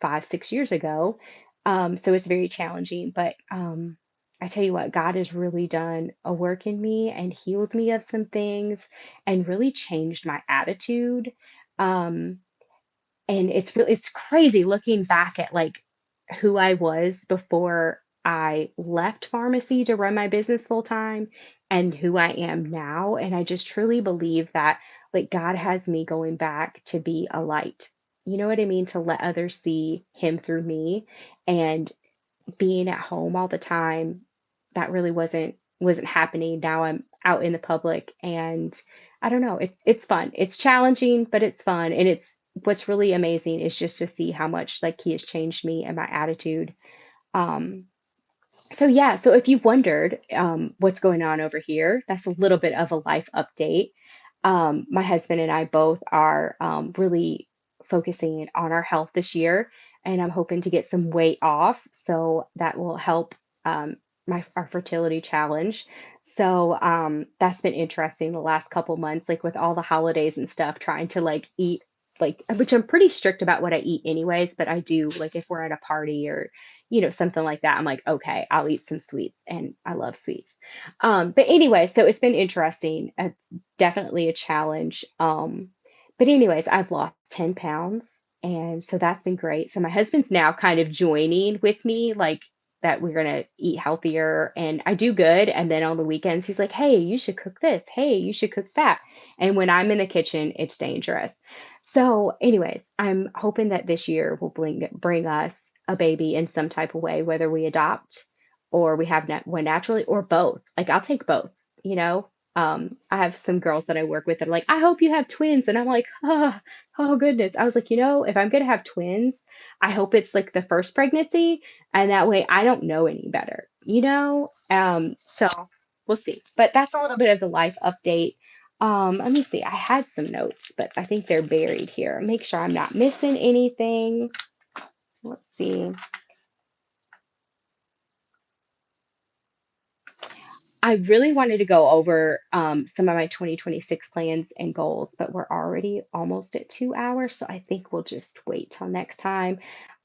5, 6 years ago. So it's very challenging. But I tell you what, God has really done a work in me and healed me of some things and really changed my attitude. Um, and it's crazy looking back at like who I was before I left pharmacy to run my business full time and who I am now. And I just truly believe that like God has me going back to be a light. You know what I mean? To let others see him through me. And being at home all the time, that really wasn't happening. Now I'm out in the public and I don't know, it's fun. It's challenging, but it's fun. And it's what's really amazing is just to see how much like he has changed me and my attitude. Um so yeah, so if you've wondered what's going on over here, that's a little bit of a life update. My husband and I both are really focusing on our health this year, and I'm hoping to get some weight off, so that will help my our fertility challenge. So that's been interesting the last couple months, like with all the holidays and stuff, trying to like eat like which I'm pretty strict about what I eat anyways, but I do like if we're at a party or something like that, I'm like, okay, I'll eat some sweets, and I love sweets. But anyway, so it's been interesting. Definitely a challenge. But anyways, I've lost 10 pounds, and so that's been great. So my husband's now kind of joining with me, like that we're gonna eat healthier, and I do good. And then on the weekends, he's like, "Hey, you should cook this. Hey, you should cook that." And when I'm in the kitchen, it's dangerous. So, anyways, I'm hoping that this year will bring us a baby in some type of way, whether we adopt or we have one naturally or both. Like I'll take both, you know? I have some girls that I work with that are like, I hope you have twins. And I'm like, oh goodness. I was like, if I'm gonna have twins, I hope it's like the first pregnancy, and that way I don't know any better, you know? So we'll see. But that's a little bit of the life update. Let me see. I had some notes, but I think they're buried here. Make sure I'm not missing anything. Let's see. I really wanted to go over some of my 2026 plans and goals, but we're already almost at 2 hours, so I think we'll just wait till next time.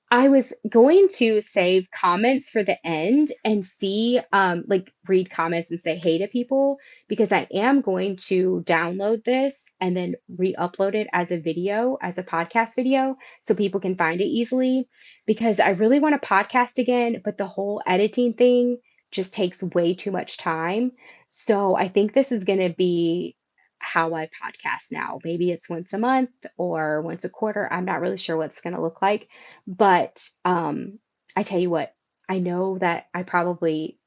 I was going to save comments for the end and see, like, read comments and say hey to people because I am going to download this and then re-upload it as a video, as a podcast video, so people can find it easily. Because I really want to podcast again, but the whole editing thing just takes way too much time. So I think this is going to be how I podcast now. Maybe it's once a month or once a quarter. I'm not really sure what it's going to look like, but I tell you what, I know that I probably,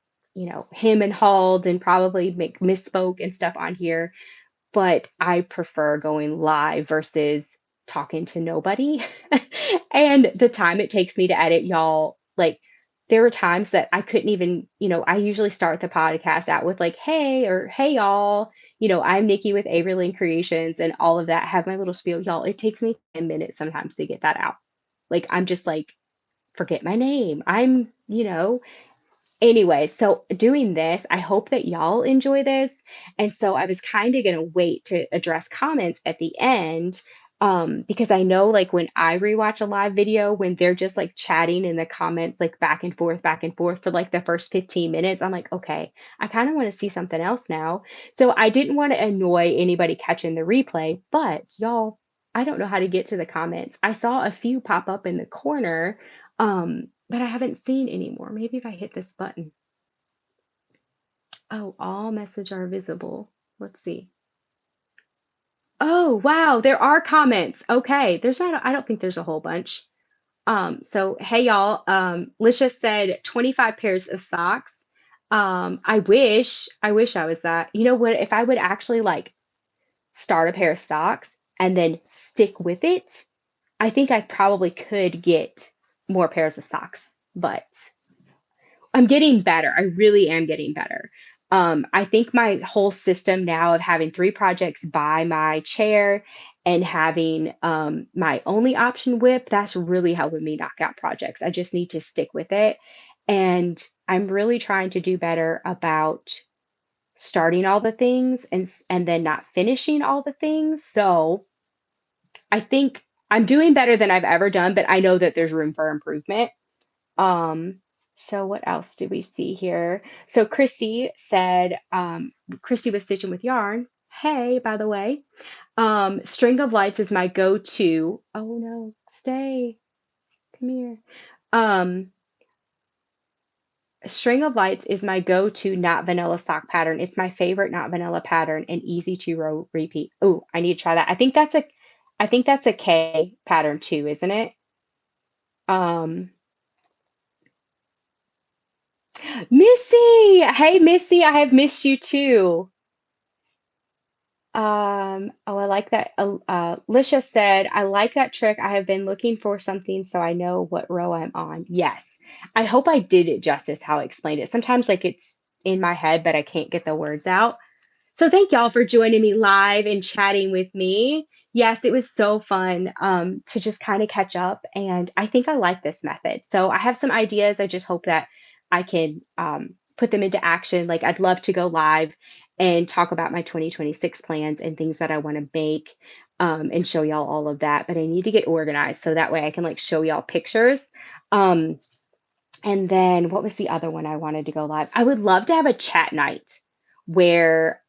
him and hauled and probably make misspoke and stuff on here, but I prefer going live versus talking to nobody. And the time it takes me to edit, y'all, like there were times that I couldn't even, I usually start the podcast out with like, hey, or hey, y'all, I'm Nikki with Avery Creations and all of that, have my little spiel. Y'all, it takes me 10 minutes sometimes to get that out. Like, I'm just like, forget my name. Anyway, so doing this, I hope that y'all enjoy this. And so I was kind of going to wait to address comments at the end because I know like when I rewatch a live video, when they're just like chatting in the comments, like back and forth for like the first 15 minutes, I'm like, okay, I kind of want to see something else now. So I didn't want to annoy anybody catching the replay, but y'all, I don't know how to get to the comments. I saw a few pop up in the corner. But I haven't seen anymore. Maybe if I hit this button. Oh, all message are visible. Let's see. Oh, wow, there are comments. Okay, I don't think there's a whole bunch. So hey y'all, Lisha said 25 pairs of socks. I wish I was that. You know what? If I would actually like start a pair of socks and then stick with it, I think I probably could get more pairs of socks, but I'm getting better. I really am getting better. I think my whole system now of having 3 projects by my chair and having my only option whip, that's really helping me knock out projects. I just need to stick with it. And I'm really trying to do better about starting all the things and then not finishing all the things. So I think I'm doing better than I've ever done, but I know that there's room for improvement. Um, so what else do we see here? So Christy said, Christy was stitching with yarn. Hey, by the way, string of lights is my go-to. Oh no, stay, come here. Um, string of lights is my go-to not vanilla sock pattern. It's my favorite not vanilla pattern and easy to row repeat. Oh, I need to try that. I think that's a K pattern too, isn't it? Um, Missy, hey Missy, I have missed you too. Oh, I like that. Lisha said, I like that trick. I have been looking for something so I know what row I'm on. Yes. I hope I did it justice how I explained it. Sometimes like it's in my head, but I can't get the words out. So thank y'all for joining me live and chatting with me. Yes, it was so fun to just kind of catch up, and I think I like this method. So I have some ideas. I just hope that I can put them into action. Like I'd love to go live and talk about my 2026 plans and things that I want to make and show y'all all of that. But I need to get organized so that way I can like show y'all pictures. Um, and then what was the other one I wanted to go live? I would love to have a chat night where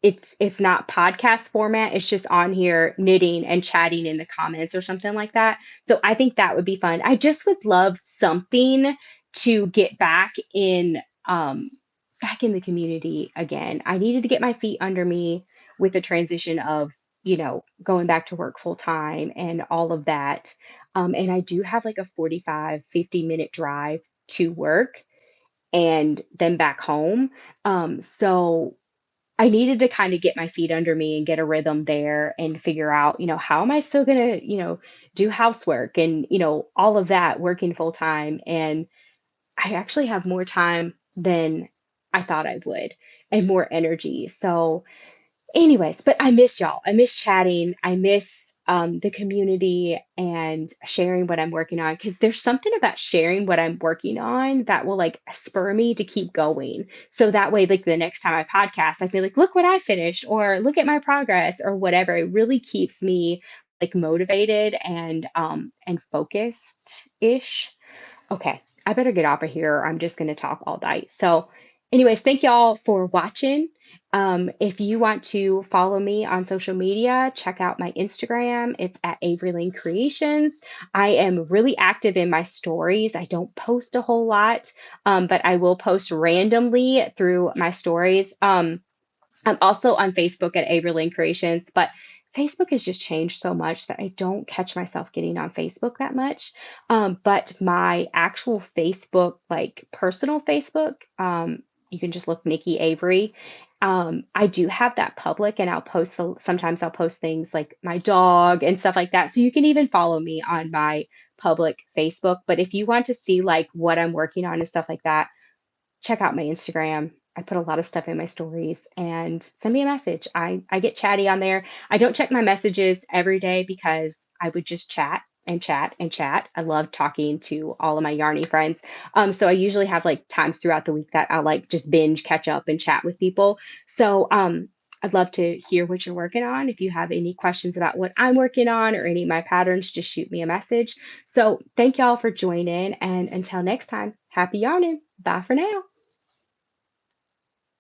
it's not podcast format, it's just on here knitting and chatting in the comments or something like that. So I think that would be fun. I just would love something to get back in the community again. I needed to get my feet under me with the transition of, going back to work full time and all of that. And I do have like a 45-50 minute drive to work and then back home. So I needed to kind of get my feet under me and get a rhythm there and figure out, how am I still going to, do housework and, all of that working full time. And I actually have more time than I thought I would and more energy. So, anyways, but I miss y'all. I miss chatting. I miss the community and sharing what I'm working on because there's something about sharing what I'm working on that will like spur me to keep going. So that way, like the next time I podcast, I feel like, look what I finished, or look at my progress, or whatever. It really keeps me like motivated and focused ish. Okay, I better get off of here. Or I'm just going to talk all night. So, anyways, thank y'all for watching. If you want to follow me on social media, check out my Instagram. It's at Avery Lane Creations. I am really active in my stories. I don't post a whole lot, but I will post randomly through my stories. I'm also on Facebook at Avery Lane Creations, but Facebook has just changed so much that I don't catch myself getting on Facebook that much. But my actual Facebook, like personal Facebook, you can just look Nicky Avery. I do have that public, and sometimes I'll post things like my dog and stuff like that. So you can even follow me on my public Facebook. But if you want to see like what I'm working on and stuff like that, check out my Instagram. I put a lot of stuff in my stories and send me a message. I get chatty on there. I don't check my messages every day because I would just chat and chat and chat. I love talking to all of my yarny friends. So I usually have like times throughout the week that I'll like just binge catch up and chat with people. So I'd love to hear what you're working on. If you have any questions about what I'm working on or any of my patterns, just shoot me a message. So thank y'all for joining. And until next time, happy yarning. Bye for now.